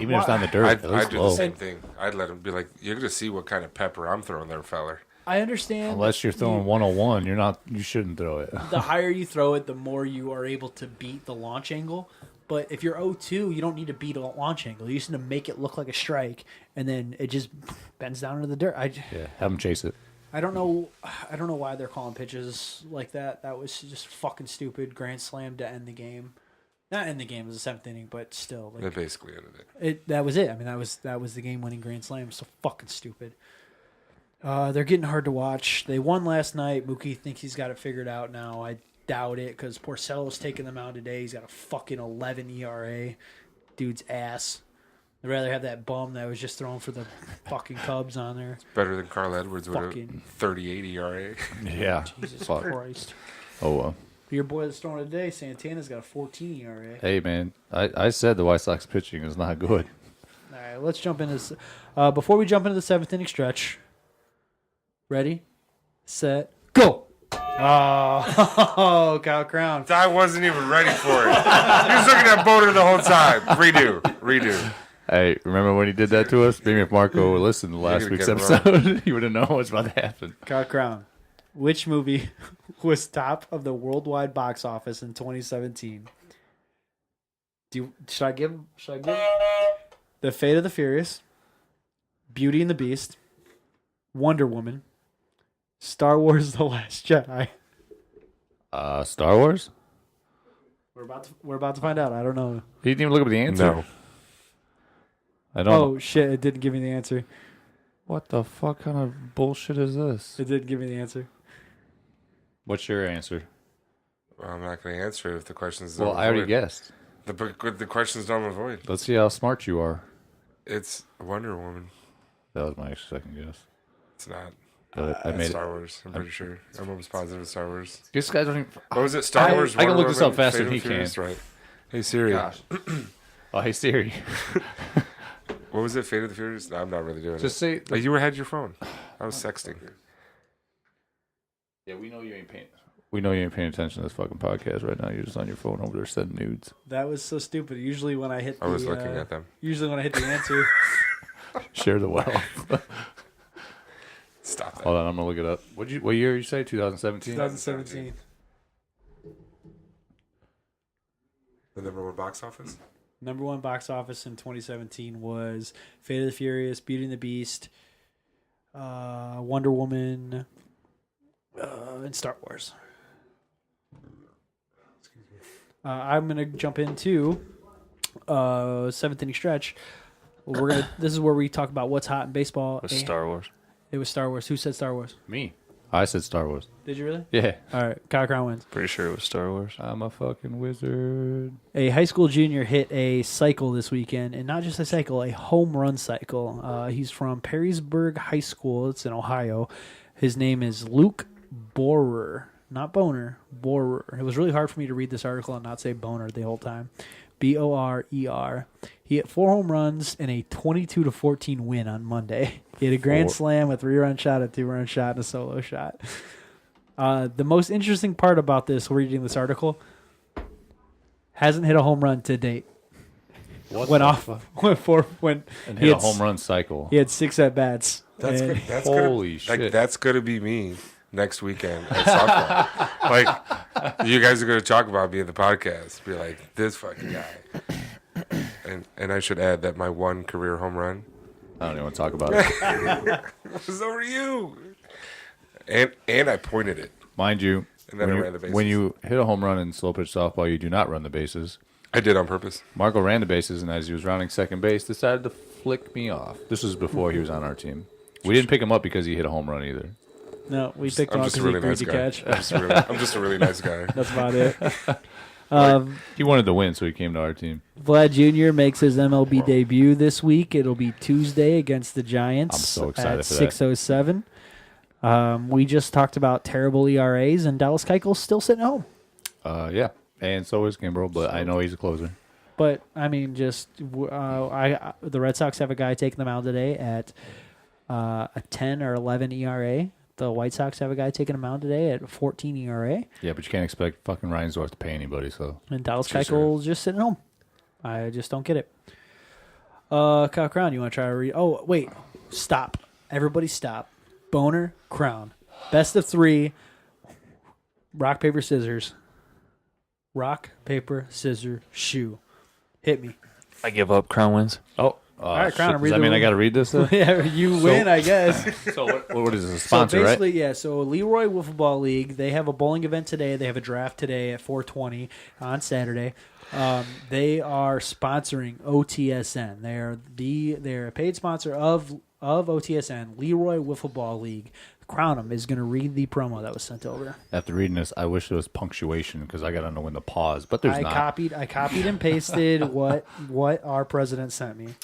Even if it's not in the dirt, I'd at least do low. the same thing. I'd let him be like, you're going to see what kind of pepper I'm throwing there, feller. I understand. Unless you're throwing 101, you shouldn't throw it. The higher you throw it, the more you are able to beat the launch angle. But if you're 0-2, you don't need to beat a launch angle. You just need to make it look like a strike, and then it just bends down into the dirt. Yeah, have them chase it. I don't know why they're calling pitches like that. That was just fucking stupid. Grand slam to end the game. Not end the game, it was the 7th inning, but still. They basically ended it. That was it. I mean, that was the game-winning grand slam. So fucking stupid. They're getting hard to watch. They won last night. Mookie thinks he's got it figured out now. I doubt it because Porcello's taking them out today. He's got a fucking 11 ERA. Dude's ass. I'd rather have that bum that was just thrown for the fucking Cubs on there. Better than Carl Edwards with a Fucking 38 ERA. Yeah. Jesus Fuck. Christ. Oh, well. Your boy that's throwing today, Santana's got a 14 ERA. Hey, man. I said the White Sox pitching is not good. All right, let's jump into this. Before we jump into the 7th inning stretch, ready, set, go. Oh, Kyle Crown. I wasn't even ready for it. He was looking at Boner the whole time. Redo. Hey, remember when he did that to us? Maybe if Marco listened to last gonna week's get it episode, he would have known what's about to happen. Kyle Crown. Which movie was top of the worldwide box office in 2017? Should I give? The Fate of the Furious, Beauty and the Beast, Wonder Woman, Star Wars: The Last Jedi. Star Wars? We're about to find out. I don't know. He didn't even look up the answer. No. I don't. Oh shit! It didn't give me the answer. What the fuck kind of bullshit is this? It didn't give me the answer. What's your answer? Well, I'm not going to answer it if the questions Well, don't I already avoid. guessed. The questions don't avoid. Let's see how smart you are. It's Wonder Woman. That was my second guess. It's not. But I It's made Star it. Wars. I'm pretty sure. I'm almost positive it's Star Wars. These guys don't even. What was it? Star Wars. I can Wonder look this up Woman, faster Fate than of he the Furious, can. Right. Hey Siri. Gosh. Oh, hey Siri. What was it? Fate of the Furious? No, I'm not really doing Just it. say. You had your phone. I was sexting. Yeah, we know you ain't paying. We know you ain't paying attention to this fucking podcast right now. You're just on your phone over there sending nudes. That was so stupid. Usually when I hit the I was looking at them. Usually when I hit the answer. Share the wealth. Stop that. Hold on, I'm gonna look it up. What year you say? 2017. 2017. The number one box office? Number one box office in 2017 was Fate of the Furious, Beauty and the Beast, Wonder Woman, and Star Wars. I'm gonna jump into 7th inning stretch. This is where we talk about what's hot in baseball. With Star Wars. It was Star Wars. Who said Star Wars? Me. I said Star Wars. Did you really? Yeah. All right. Kyle Crown wins. Pretty sure it was Star Wars. I'm a fucking wizard. A high school junior hit a cycle this weekend, and not just a cycle, a home run cycle. He's from Perrysburg High School. It's in Ohio. His name is Luke Borer. Not Boner, Borer. It was really hard for me to read this article and not say Boner the whole time. Borer. He hit 4 home runs and a 22-14 win on Monday. He had a grand slam, a 3-run shot, a 2-run shot, and a solo shot. The most interesting part about this, reading this article, hasn't hit a home run to date. What Went the off fuck? when And he hit a had home run cycle. He had 6 at bats. That's And- good. That's Holy gonna, shit. Like, that's gonna be me next weekend at softball. Like, you guys are gonna talk about me in the podcast. Be like, this fucking guy. And I should add that my one career home run I don't even want to talk about it. was over you. And I pointed it. Mind you, And then I ran the bases. when you hit a home run in slow pitch softball, you do not run the bases. I did on purpose. Marco ran the bases, and as he was rounding second base, decided to flick me off. This was before he was on our team. We didn't pick him up because he hit a home run either. No, we picked him I'm up just because a he really agreed nice to guy. catch. I'm just a really nice guy. That's about it. He wanted to win, so he came to our team. Vlad Jr. makes his MLB debut this week. It'll be Tuesday against the Giants I'm so excited at for that. 6:07. We just talked about terrible ERAs, and Dallas Keuchel's still sitting at home. Yeah, and so is Kimbrel, but I know he's a closer. But I mean, the Red Sox have a guy taking them out today at a 10 or 11 ERA. The White Sox have a guy taking them out today at 14 ERA, Yeah, but you can't expect fucking Ryan Zorth to pay anybody, so. and Dallas True, sir. Keuchel's just sitting home. I just don't get it. Kyle Crown, you want to try to read? Oh, wait, stop! Everybody, stop! Boner Crown, best of 3. Rock paper scissors. Rock paper scissors shoe. Hit me. I give up. Crown wins. Oh, right, Crown, shit. read Does that the mean I one. got to read this? Yeah, you win, I guess. So what is this? A So sponsor, right? basically, yeah. So Leroy Wiffle Ball League, they have a bowling event today. They have a draft today at 4:20 on Saturday. They are sponsoring OTSN. They're a paid sponsor of OTSN, Leroy Wiffle Ball League. Crownham is going to read the promo that was sent over. After reading this, I wish there was punctuation because I got to know when to pause, but there's I not. copied and pasted what our president sent me.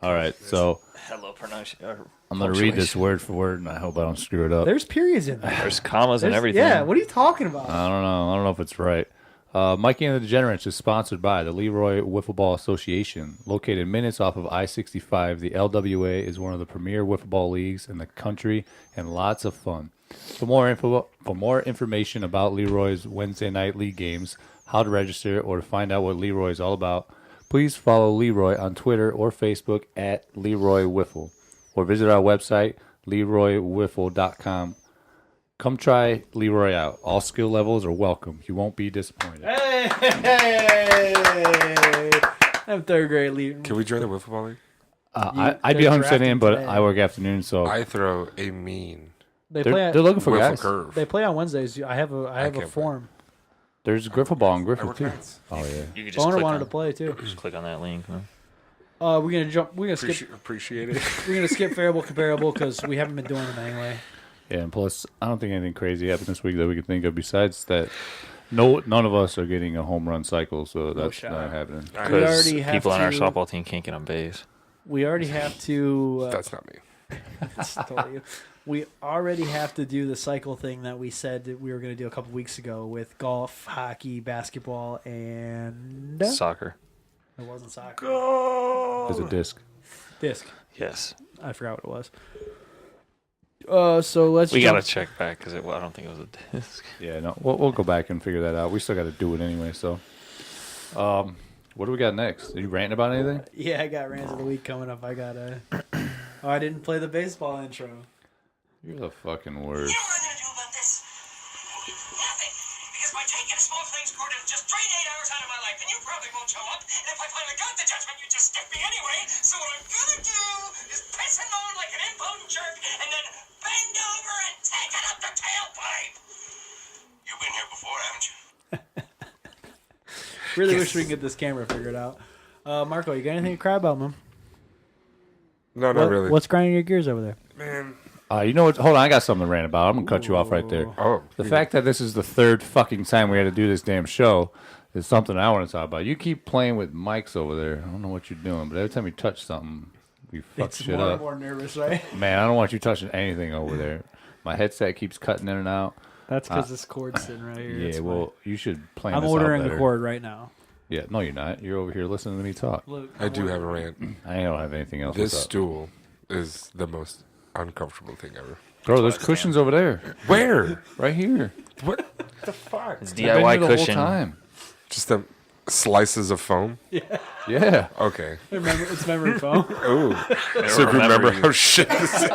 All right, so Hello, pronunciation. I'm going to read this word for word, and I hope I don't screw it up. There's periods in there. There's commas and There's- everything. Yeah, what are you talking about? I don't know. I don't know if it's right. Mikey and the Degenerates is sponsored by the Leroy Wiffle Ball Association. Located minutes off of I-65, the LWA is one of the premier wiffle ball leagues in the country and lots of fun. For more information about Leroy's Wednesday night league games, how to register, or to find out what Leroy is all about, please follow Leroy on Twitter or Facebook at Leroy Wiffle, or visit our website, LeroyWiffle.com. Come try Leroy out. All skill levels are welcome. You won't be disappointed. Hey! I'm third grade leaving. Can we join the wiffle ball league? I'd be they're 100% in, drafting but today. I work afternoon, so I throw a mean They they're looking for wiffle guys. curve. They play on Wednesdays. I have a can't play. form. There's Griffle Ball and I Griffle work too. nights. Oh yeah. You could just Boner click wanted on, to play too. Just click on that link. Huh? We're gonna jump. We're gonna skip. Appreciate it. We're gonna skip variable comparable because we haven't been doing them anyway. Yeah, and plus, I don't think anything crazy happened this week that we could think of besides that. None of us are getting a home run cycle, so that's shot. not happening. We Because already have people on our to- softball team can't get on base. We already have to. That's not me. That's totally you. We already have to do the cycle thing that we said that we were going to do a couple weeks ago with golf, hockey, basketball, and Soccer. it wasn't soccer. There's a disc. Disc. Yes. I forgot what it was. So let's. We jump- got to check back because I don't think it was a disc. Yeah, no, we'll go back and figure that out. We still got to do it anyway. So, what do we got next? Are you ranting about anything? Yeah, I got rants of the week coming up. I got Oh, I didn't play the baseball intro. You're the fucking worst. You know what I'm gonna do about this? Nothing. Because by taking a small claims court, it'll just drain 8 hours out of my life, and you probably won't show up. And if I finally got the judgment, you just stick me anyway. So what I'm gonna do is piss and moan like an impotent jerk, and then bend over and take it up the tailpipe. You've been here before, haven't you? Really wish we could get this camera figured out. Marco, you got anything to cry about, man? No, not really. What's grinding your gears over there? Man. You know what? Hold on, I got something to rant about. I'm gonna cut you off right there. Oh, The fact that this is the third fucking time we had to do this damn show is something I want to talk about. You keep playing with mics over there. I don't know what you're doing, but every time you touch something, you fuck It's shit more and up. more nervous, right? Man, I don't want you touching anything over there. My headset keeps cutting in and out. That's because this cord's sitting right here. Yeah, It's well, you should plan I'm this ordering out a better. cord right now. Yeah, no, you're not. You're over here listening to me talk. Look, I do have a rant. I don't have anything else. This What's up? stool is the most uncomfortable thing ever. Bro, there's cushions over there. Where? Right here. What the fuck? It's I've been here DIY the whole cushion. time. Just the slices of foam? Yeah. Okay. Remember, it's memory foam. Ooh. So if you remember how shit this is.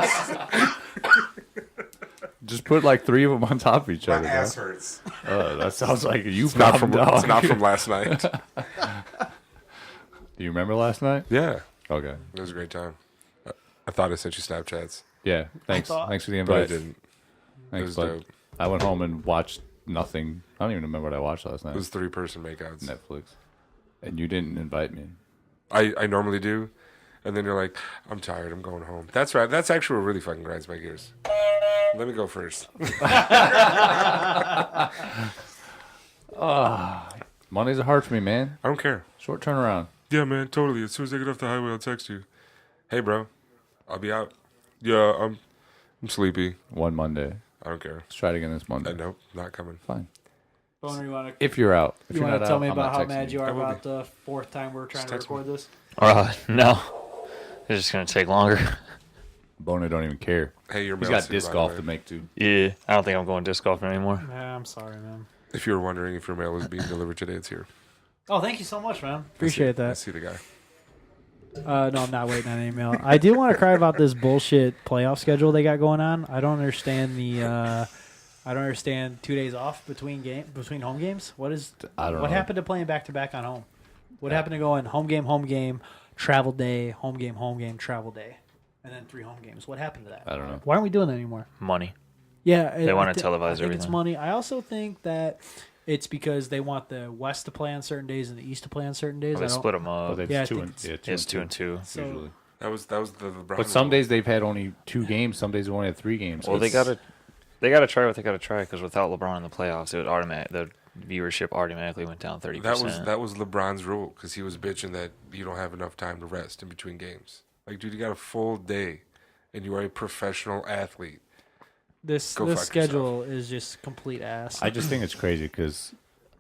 Just put like 3 of them on top of each other. My bro. ass hurts. That sounds like you It's not from dog. it's not from last night. Do you remember last night? Yeah. Okay. It was a great time. I thought I sent you Snapchats, Yeah. Thanks. thought- Thanks for the but I invite. didn't. It Thanks, was bud. dope. I went home and watched nothing. I don't even remember what I watched last night. It was 3-person makeouts. Netflix. And you didn't invite me. I normally do, and then you're like, I'm tired, I'm going home. That's right. That's actually what really fucking grinds my gears. Let me go first. Mondays are hard for me, man. I don't care. Short turnaround. Yeah, man, totally. As soon as I get off the highway, I'll text you. Hey, bro, I'll be out. Yeah, I'm sleepy. One Monday. I don't care. Let's try it again this Monday. Nope, not coming. Fine. Boner, you want to If you're out. If you you're want not to tell out, me I'm about not how texting mad you are I will about the 4th time we're trying to text me. record this? No. It's just going to take longer. Boner don't even care. Hey, your He's mail got suit, disc by the golf way. to make, too. Yeah. I don't think I'm going disc golfing anymore. Yeah, I'm sorry, man. If you were wondering if your mail was being delivered today, it's here. Oh, thank you so much, man. Appreciate I that. see the guy. No, I'm not waiting on an email. I do want to cry about this bullshit playoff schedule they got going on. I don't understand I don't understand 2 days off between home games. What know. happened to playing back to back on home? What happened to going home game, travel day, home game, travel day, and then 3 home games? What happened to that? I don't know. Why aren't we doing that anymore? Money. Yeah, They wanna I televise think it's everything. money. I also think that it's because they want the West to play on certain days and the East to play on certain days. They split them Well, up. they've Yeah, I two think and, it's- yeah, It's 2 and 2. So usually. That was the LeBron. But some rule. days they've had only 2 games. Some days they've only had 3 games. Well, So they it's- gotta try what they gotta try because without LeBron in the playoffs, it would the viewership automatically went down 30%. That was LeBron's rule because he was bitching that you don't have enough time to rest in between games. Like, dude, you got a full day, and you are a professional athlete. this Go fuck schedule is just complete ass. I just think it's crazy because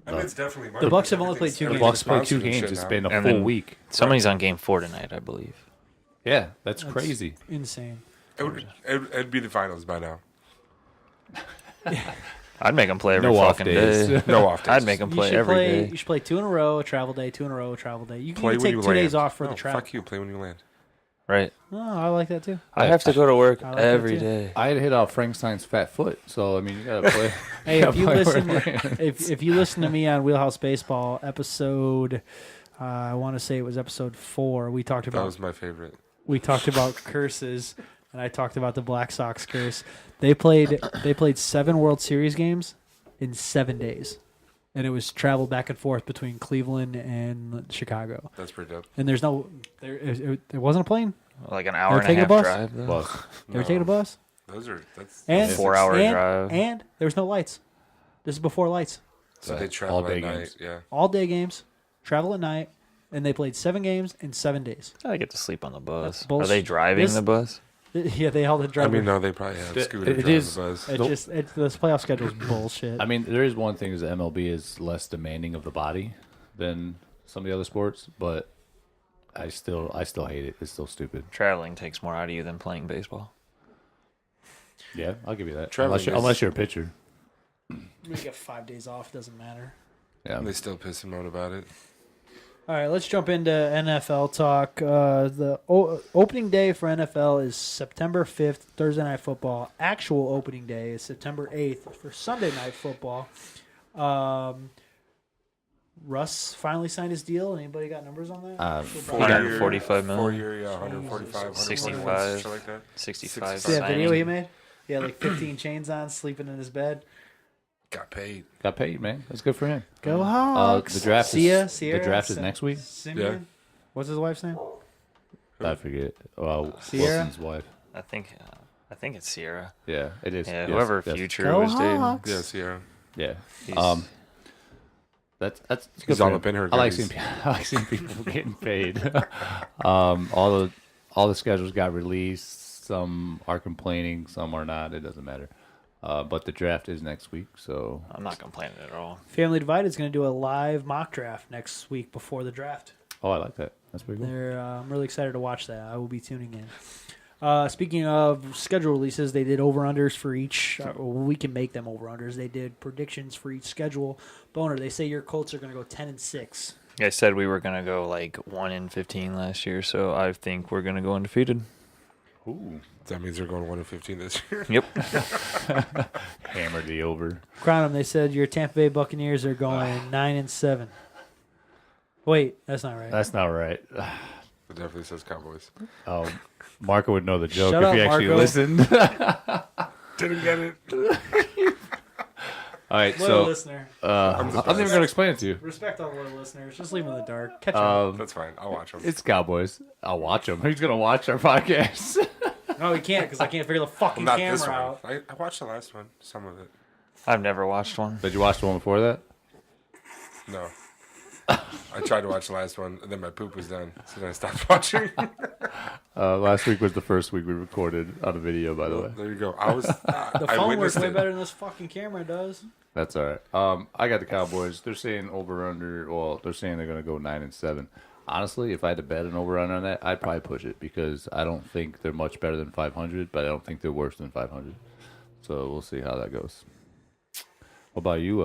I mean, it's definitely money. The Bucks have only played 2 the games. Bucks play 2 sponsored and games. shit It's now. been a And full then- week. Somebody's on game 4 tonight, I believe. Yeah, that's That's crazy. Insane. It'd be the finals by now. I'd make them play every No off fucking days. day. No off days. I'd make them play every day. You should play 2 in a row, a travel day, 2 in a row, a travel day. You can play even when take you 2 land. days off for No, the travel. Fuck you. Play when you land. Right. Oh, I like that too. I have to go to work I like that every too. day. I had to hit out Frankenstein's fat foot, so I mean, you gotta play. Hey, if you play listen, where it lands. if you listen to me on Wheelhouse Baseball episode, I want to say it was episode 4. We talked That about was my favorite. curses, and I talked about the Black Sox curse. They played 7 World Series games in 7 days, and it was travel back and forth between Cleveland and Chicago. That's pretty dope. And there's no it wasn't a plane. Like an hour and a taking a half bus? drive. Though. Well, They were taking a bus, That's and 4-hour and, drive. and there was no lights. This is before lights. so they all travel day at night. games. Yeah. All day games, travel at night, and they played 7 games in 7 days. I get to sleep on the bus. That's Are bullshit. they driving This- the bus? Yeah, they held the I driver. mean, no, they probably have It- scooters it driving is- the bus. This playoff schedule is bullshit. I mean, there is one thing: is the MLB is less demanding of the body than some of the other sports, but I still hate it. It's still stupid. Traveling takes more out of you than playing baseball. Yeah, I'll give you that. Traveling Unless is- you're a pitcher. We get 5 days off. Doesn't matter. Yeah, They still piss and moan about it. All right, let's jump into NFL talk. The opening day for NFL is September 5th, Thursday Night Football. Actual opening day is September 8th for Sunday Night Football. Russ finally signed his deal. Anybody got numbers on that? Four- 145 million. 4 year, yeah, 145, 65. shit like that. 65 See that video signing. he made? He had like 15 chains on, sleeping in his bed. Got paid. got paid, man. That's good for him. Go Hawks! The draft Sierra, is next week. Simeon? Yeah. What's his wife's name? I forget. Sierra? Wilson's wife. I think it's Sierra. Yeah, it is. Yeah, Yes, whoever yes. Future Go was dating. Hawks! Yeah, Sierra. Yeah. He's- That's good He's for all him. up in her I like goodies. seeing people getting paid. All the schedules got released. Some are complaining, some are not. It doesn't matter. But the draft is next week, so I'm not complaining at all. Family Divided is going to do a live mock draft next week before the draft. I like that. That's pretty cool. I'm really excited to watch that. I will be tuning in. Speaking of schedule releases, they did over-unders for each. We can make them over-unders. They did predictions for each schedule. Boner, they say your Colts are going to go 10-6. I said we were going to go like 1-15 last year, so I think we're going to go undefeated. Ooh. That means they're going 1-15 this year. Yep. Hammered the over. Crown them, they said your Tampa Bay Buccaneers are going 9-7. Wait, that's not right. That's not right. It definitely says Cowboys. Oh, Marco would know the joke Shut if up, he actually Marco. listened. Didn't get it. All right, Loyal so listener. I'm never going to explain it to you. Respect all loyal listeners. Just leave them in the dark. Catch up. That's fine. I'll watch them. It's Cowboys. I'll watch him. He's going to watch our podcast. No, he can't because I can't figure the fucking Not camera this one. out. I watched the last one. Some of it. I've never watched one. Did you watch the one before that? No. I tried to watch the last one, and then my poop was done, so then I stopped watching. Last week was the first week we recorded on a video, by the way. There you go. I was. The I phone works witnessed way it. better than this fucking camera does. That's all right. I got the Cowboys. They're saying over/under. Well, they're saying they're going to go 9-7. Honestly, if I had to bet an over/under on that, I'd probably push it because I don't think they're much better than 500, but I don't think they're worse than 500. So we'll see how that goes. What about you?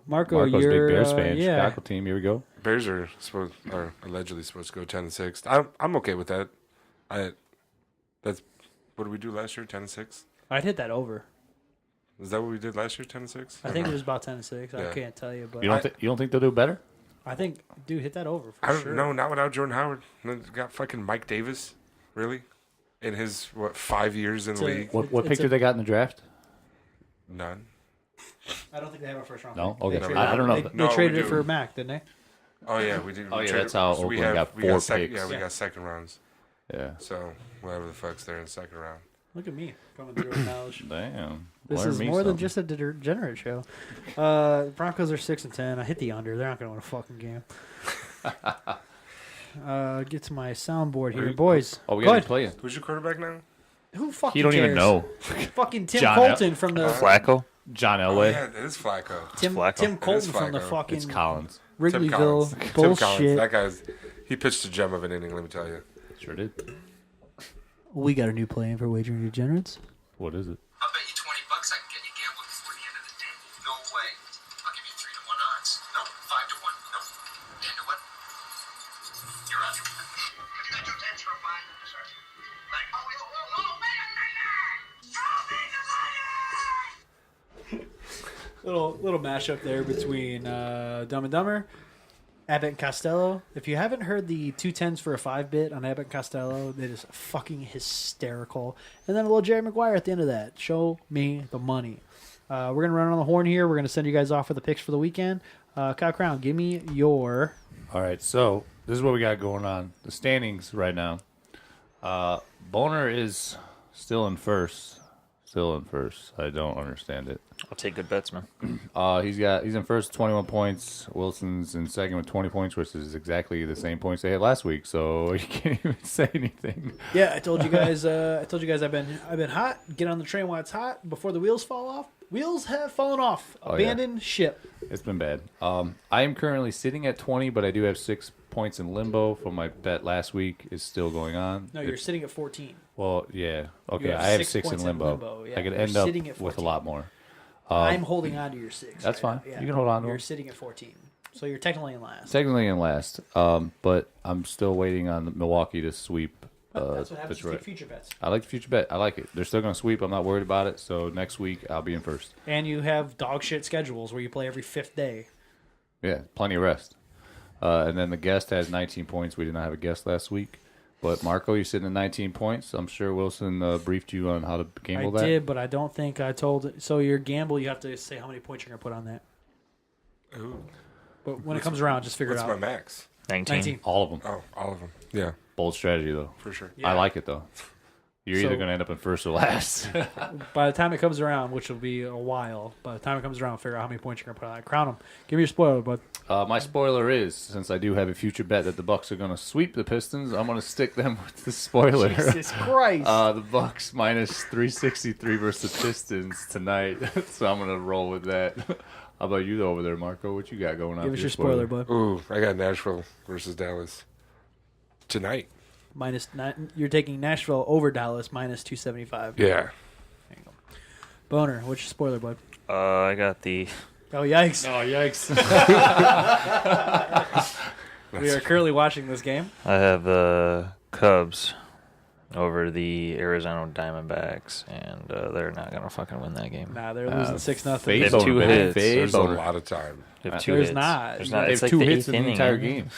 Marco, Marco's a big you're Bears fan. yeah. Chicago team. Here we go. Bears are allegedly supposed to go 10-6. I'm okay with that. That's what did we do last year? 10-6. I'd hit that over. Is that what we did last year? 10-6. I think it was about 10-6. I Yeah. can't tell you, but You don't think they'll do better? I think, dude, hit that over for I don't sure. know. Not without Jordan Howard. They got fucking Mike Davis. Really? In his 5 years in the So- league? What It's pick a- did they got in the draft? None. I don't think they have a first round. No? pick. Okay. They traded I don't know. They, No, we traded it do. for Mac, didn't they? Oh yeah, we did. Oh, we yeah, traded- that's how so we Oakland got we 4 second, picks. Yeah, we Yeah. got second rounds. Yeah. So whatever the fuck's there in the second round. Look at me coming through with knowledge. Damn. This Learn is me more than something. just a degenerate show. Broncos are 6-10. I hit the under. They're not going to win a fucking game. Get to my soundboard here, boys. Oh, we Go got to ahead. play it. Who's your quarterback now? Who fucking He don't cares? even know. Fucking Tim John Colton from the Flacco? John Oh, Elway. yeah, it is Flacco. Tim Flacco. Tim It Colton is from the Flacco. fucking It's Collins. Tim Wrigleyville Collins. Tim Collins. bullshit. That guy's. He pitched a gem of an inning. Let me tell you. Sure did. We got a new plan for wagering degenerates. What is it? I'll bet you $20 I can get you gambling before the end of the day. No way. I'll give you 3-1 odds. No, 5-1. No. 10-1. You're out. Did you dance for a wine, sir? Like, oh, wait a minute! Show me the money! Little mashup there between Dumb and Dumber, Abbott and Costello. If you haven't heard the 210s for a 5-bit on Abbott and Costello, that is fucking hysterical. And then a little Jerry Maguire at the end of that. Show me the money. We're going to run on the horn here. We're going to send you guys off with the picks for the weekend. Kyle Crown, give me your... All right, so this is what we got going on. The standings right now. Boner is still in first. I don't understand it. I'll take good bets, man. He's in first with 21 points. Wilson's in second with 20 points, which is exactly the same points they had last week. So you can't even say anything. Yeah, I told you guys. I've been hot. Get on the train while it's hot before the wheels fall off. Wheels have fallen off. Oh, yeah. Abandoned ship. It's been bad. I am currently sitting at 20, but I do have 6 points in limbo from my bet last week. Is still going on. No, you're sitting at 14. Well, yeah. Okay, You have I have 6 6 in points in limbo. limbo, yeah. I could You're end up sitting at with a 14. lot more. I'm holding on to your 6. That's right fine. now. You can hold on to You're them. sitting at 14. So you're technically in last. Technically in last, but I'm still waiting on Milwaukee to sweep That's what happens to Detroit. take future bets. I like the future bet. I like it. They're still going to sweep. I'm not worried about it. So next week I'll be in first. And you have dog shit schedules where you play every 5th day. Yeah, plenty of rest. And then the guest has 19 points. We did not have a guest last week. But Marco, you're sitting at 19 points. I'm sure Wilson briefed you on how to gamble I that. did, but I don't think I told. So your gamble, you have to say how many points you're going to put on that. Ooh. But when it comes around, just figure it What's my out. max? 19. 19. All of them. Oh, all of them. Yeah, Bold strategy, though. for sure. Yeah. I like it, though. You're So- either going to end up in first or last. By the time it comes around, which will be a while, by the time it comes around, figure out how many points you're going to put on that. Crown them. Give me your spoiler, bud. My spoiler is, since I do have a future bet that the Bucks are going to sweep the Pistons, I'm going to stick them with the spoiler. Jesus Christ. The Bucks minus 363 versus the Pistons tonight. So I'm going to roll with that. How about you over there, Marco? What you got going on? Give for us your spoiler, bud. Ooh, I got Nashville versus Dallas tonight. You're taking Nashville over Dallas minus 275. Yeah. Boner, what's your spoiler, bud? I got the Oh, yikes. Oh, yikes. We are currently watching this game. I have the Cubs over the Arizona Diamondbacks, and they're not gonna fucking win that game. Nah, they're losing 6-0. They Fade have two boner, baby. hits. Fade There's a boner. lot of time. They have two There's hits. not. There's They not. They It's have like 2 the hits eighth in the inning, entire man. game.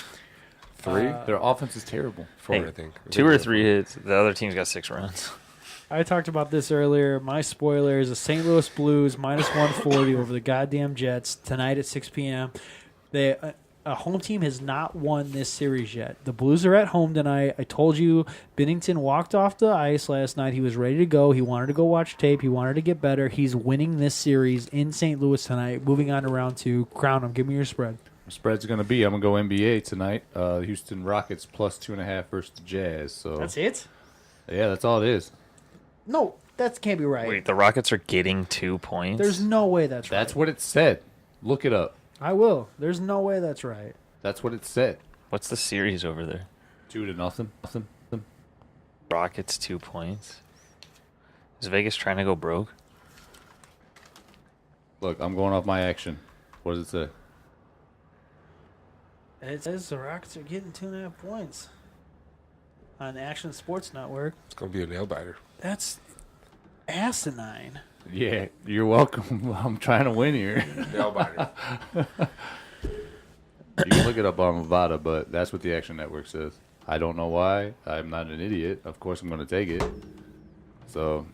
3? Their offense is terrible. 4, Hey, I think. 2 or 3 hits. The other team's got 6 runs. I talked about this earlier. My spoiler is the St. Louis Blues minus 140 over the goddamn Jets tonight at 6 p.m. A home team has not won this series yet. The Blues are at home tonight. I told you Binnington walked off the ice last night. He was ready to go. He wanted to go watch tape. He wanted to get better. He's winning this series in St. Louis tonight. Moving on to round 2. Crown him. Give me your spread. Spread's going to be, I'm going to go NBA tonight. Houston Rockets plus 2.5 versus the Jazz. So That's it? yeah, that's all it is. No, that can't be right. Wait, the Rockets are getting 2 points? There's no way that's right. That's what it said. Look it up. I will. There's no way that's right. That's what it said. What's the series over there? 2-0. Nothing. Rockets 2 points. Is Vegas trying to go broke? Look, I'm going off my action. What does it say? It says the Rockets are getting 2.5 points on Action Sports Network. It's going to be a nail biter. That's asinine. Yeah, you're welcome. I'm trying to win here. Nail biter. You can look it up on Nevada, but that's what the Action Network says. I don't know why. I'm not an idiot. Of course, I'm going to take it. So,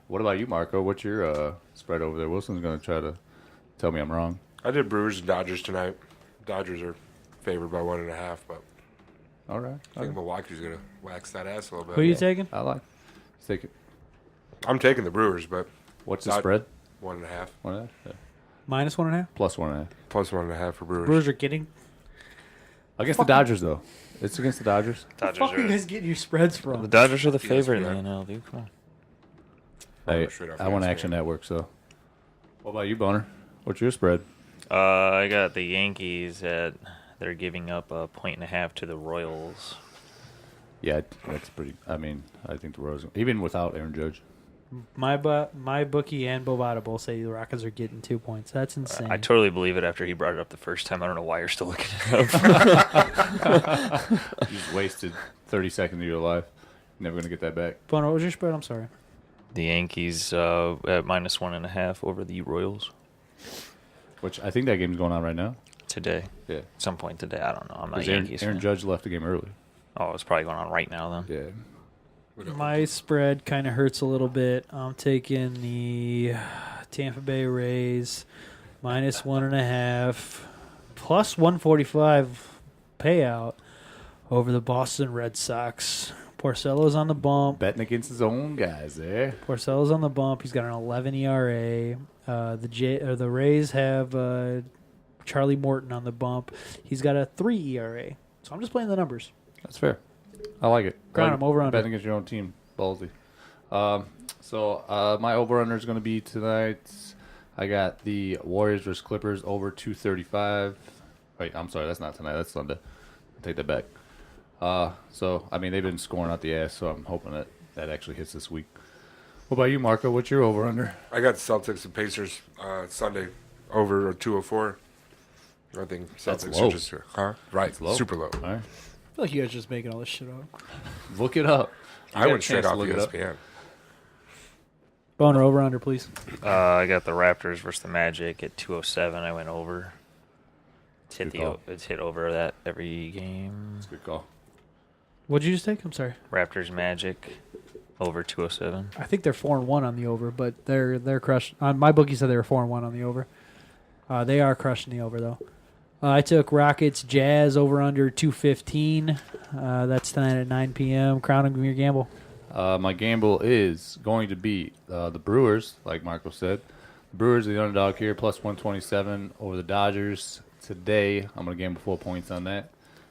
what about you, Marco? What's your spread over there? Wilson's going to try to tell me I'm wrong. I did Brewers and Dodgers tonight. Dodgers are favored by 1.5, but All right. I think Milwaukee's going to wax that ass a little bit. Who are you taking? I like. Let's take it. I'm taking the Brewers, but What's the Dod- spread? 1.5. 1.5? Yeah. Minus 1.5? Plus 1.5. Plus 1.5 for Brewers. Brewers are getting. Against the Dodgers, though. It's against the Dodgers. Dodgers Fuck you are, guys getting your spreads the from? Dodgers are the favorite ESPN. in the NL, dude. Come on. Hey, straight off I want ESPN. Action Network, so. What about you, Boner? What's your spread? I got the Yankees at they're giving up 1.5 to the Royals. Yeah, that's pretty. I mean, I think the Royals, even without Aaron Judge. My bookie and Bovada both say the Rockets are getting 2 points. That's insane. I totally believe it after he brought it up the first time. I don't know why you're still looking it up. You just wasted 30 seconds of your life. Never going to get that back. Bono, what was your spread? I'm sorry. The Yankees at minus 1.5 over the Royals Which I think that game's going on right now. today. Yeah. At some point today. I don't know. I'm not a Because Aaron, Yankees Aaron fan. Judge left the game early. Oh, it's probably going on right now then. Yeah. My spread kind of hurts a little bit. I'm taking the Tampa Bay Rays minus 1.5 plus 145 payout over the Boston Red Sox. Porcello's on the bump. Betting against his own guys there. Porcello's on the bump. He's got an 11 ERA. The Rays have Charlie Morton on the bump. He's got a 3 ERA. So I'm just playing the numbers. That's fair. I like it. Crown I like him, over, under. Betting against your own team. Ballsy. So my over-under is going to be tonight. I got the Warriors versus Clippers over 235. Wait, I'm sorry. That's not tonight. That's Sunday. Take that back. So, I mean, they've been scoring out the ass, so I'm hoping that actually hits this week. What about you, Marco? What's your over-under? I got Celtics and Pacers Sunday over 204. I think That's Celtics low. are just right, low. super low. All right. I feel like you guys are just making all this shit up. Look it up. You I got a went straight chance to off look it up. ESPN. Boner, over, under, please. I got the Raptors versus the Magic at 207. I went over. Good call. It's hit over that every game. That's a good call. What'd you just take? I'm sorry. Raptors Magic over 207. I think they're 4-1 on the over, but they're crushed. My bookie said they were 4-1 on the over. They are crushing the over though. I took Rockets Jazz over under 215. That's tonight at 9 p.m. Crown, give me your gamble. My gamble is going to be the Brewers, like Marco said. The Brewers are the underdog here, plus 127 over the Dodgers. Today, I'm going to gamble 4 points on that.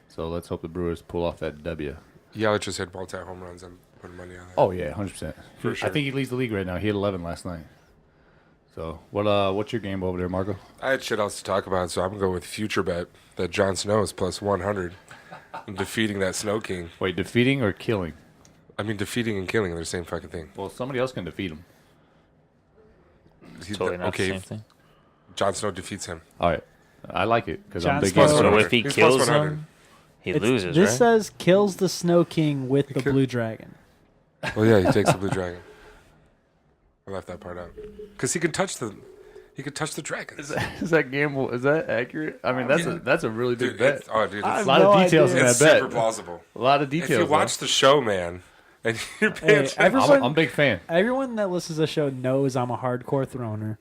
So let's hope the Brewers pull off that W. Yelich just hit multi-home runs. I'm putting money on that. Oh, yeah, 100%. For sure. I think he leads the league right now. He hit 11 last night. So what's your game over there, Marco? I had shit else to talk about, so I'm going to go with Future Bet that Jon Snow is plus 100 defeating that Snow King. Wait, defeating or killing? I mean, defeating and killing are the same fucking thing. Well, somebody else can defeat him. Totally not the same thing. Jon Snow defeats him. All right. I like it because Jon I'm big Snow- into So it. if he He's kills plus 100. him, he loses, This right? says kills the Snow King with the blue dragon. Well, yeah, he takes the blue dragon. I left that part out because he can touch the dragons. Is that gamble? Is that accurate? I mean, that's a really big Dude, bet. it's, oh, dude, I it's, A lot of details in it's that bet. super plausible. A lot of details. If you watch the show, man, and you're paying Hey, attention, everyone- I'm a big fan. Everyone that listens to the show knows I'm a hardcore throner.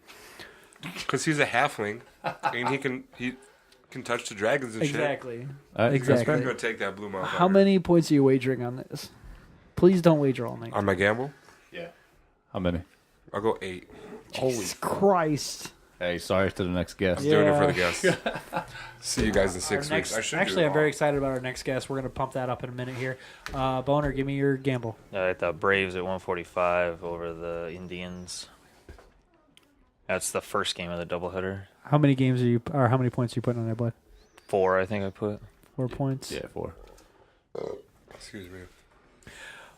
because he's a halfling and he can touch the dragons and Exactly. That's Exactly. shit. I'm gonna take that blue motherfucker. How many points are you wagering on this? Please don't wager all night. on my gamble? How many? I'll go 8. Jesus Christ. Hey, sorry to the next guest. I'm doing it for Yeah. the guests. See you guys in 6 Our weeks. next- I should actually, do it I'm very all. excited about our next guest. We're going to pump that up in a minute here. Boner, give me your gamble. I thought Braves at 145 over the Indians. That's the first game of the doubleheader. How many games are you, or how many points are you putting on there, Blake? 4, I think I put. 4 points. Yeah, 4. Excuse me.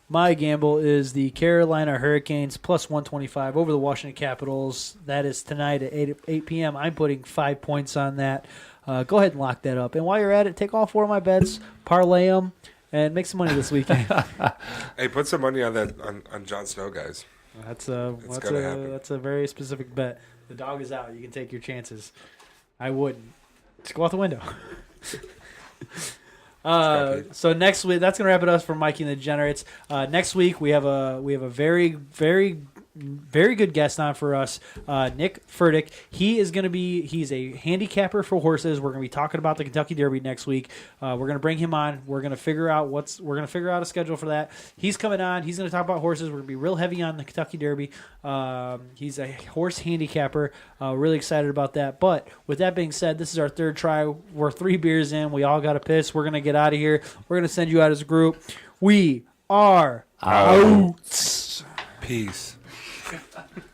My gamble is the Carolina Hurricanes plus 125 over the Washington Capitals. That is tonight at 8 p.m. I'm putting 5 points on that. Go ahead and lock that up. And while you're at it, take all 4 of my bets, parlay them, and make some money this weekend. Hey, put some money on that on Jon Snow, guys. That's gonna happen. that's a very specific bet. The dog is out. You can take your chances. I wouldn't. Just go out the window. So next week, that's gonna wrap it up for Mikey and the Degenerates. Next week we have a very good guest on for us, Nick Furtick. He's a handicapper for horses. We're gonna be talking about the Kentucky Derby next week. We're gonna bring him on. We're gonna figure out a schedule for that. He's coming on. He's gonna talk about horses. We're gonna be real heavy on the Kentucky Derby. He's a horse handicapper. Really excited about that. But with that being said, this is our 3rd try. We're 3 beers in. We all got to piss. We're gonna get out of here. We're gonna send you out as a group. We are out. Peace.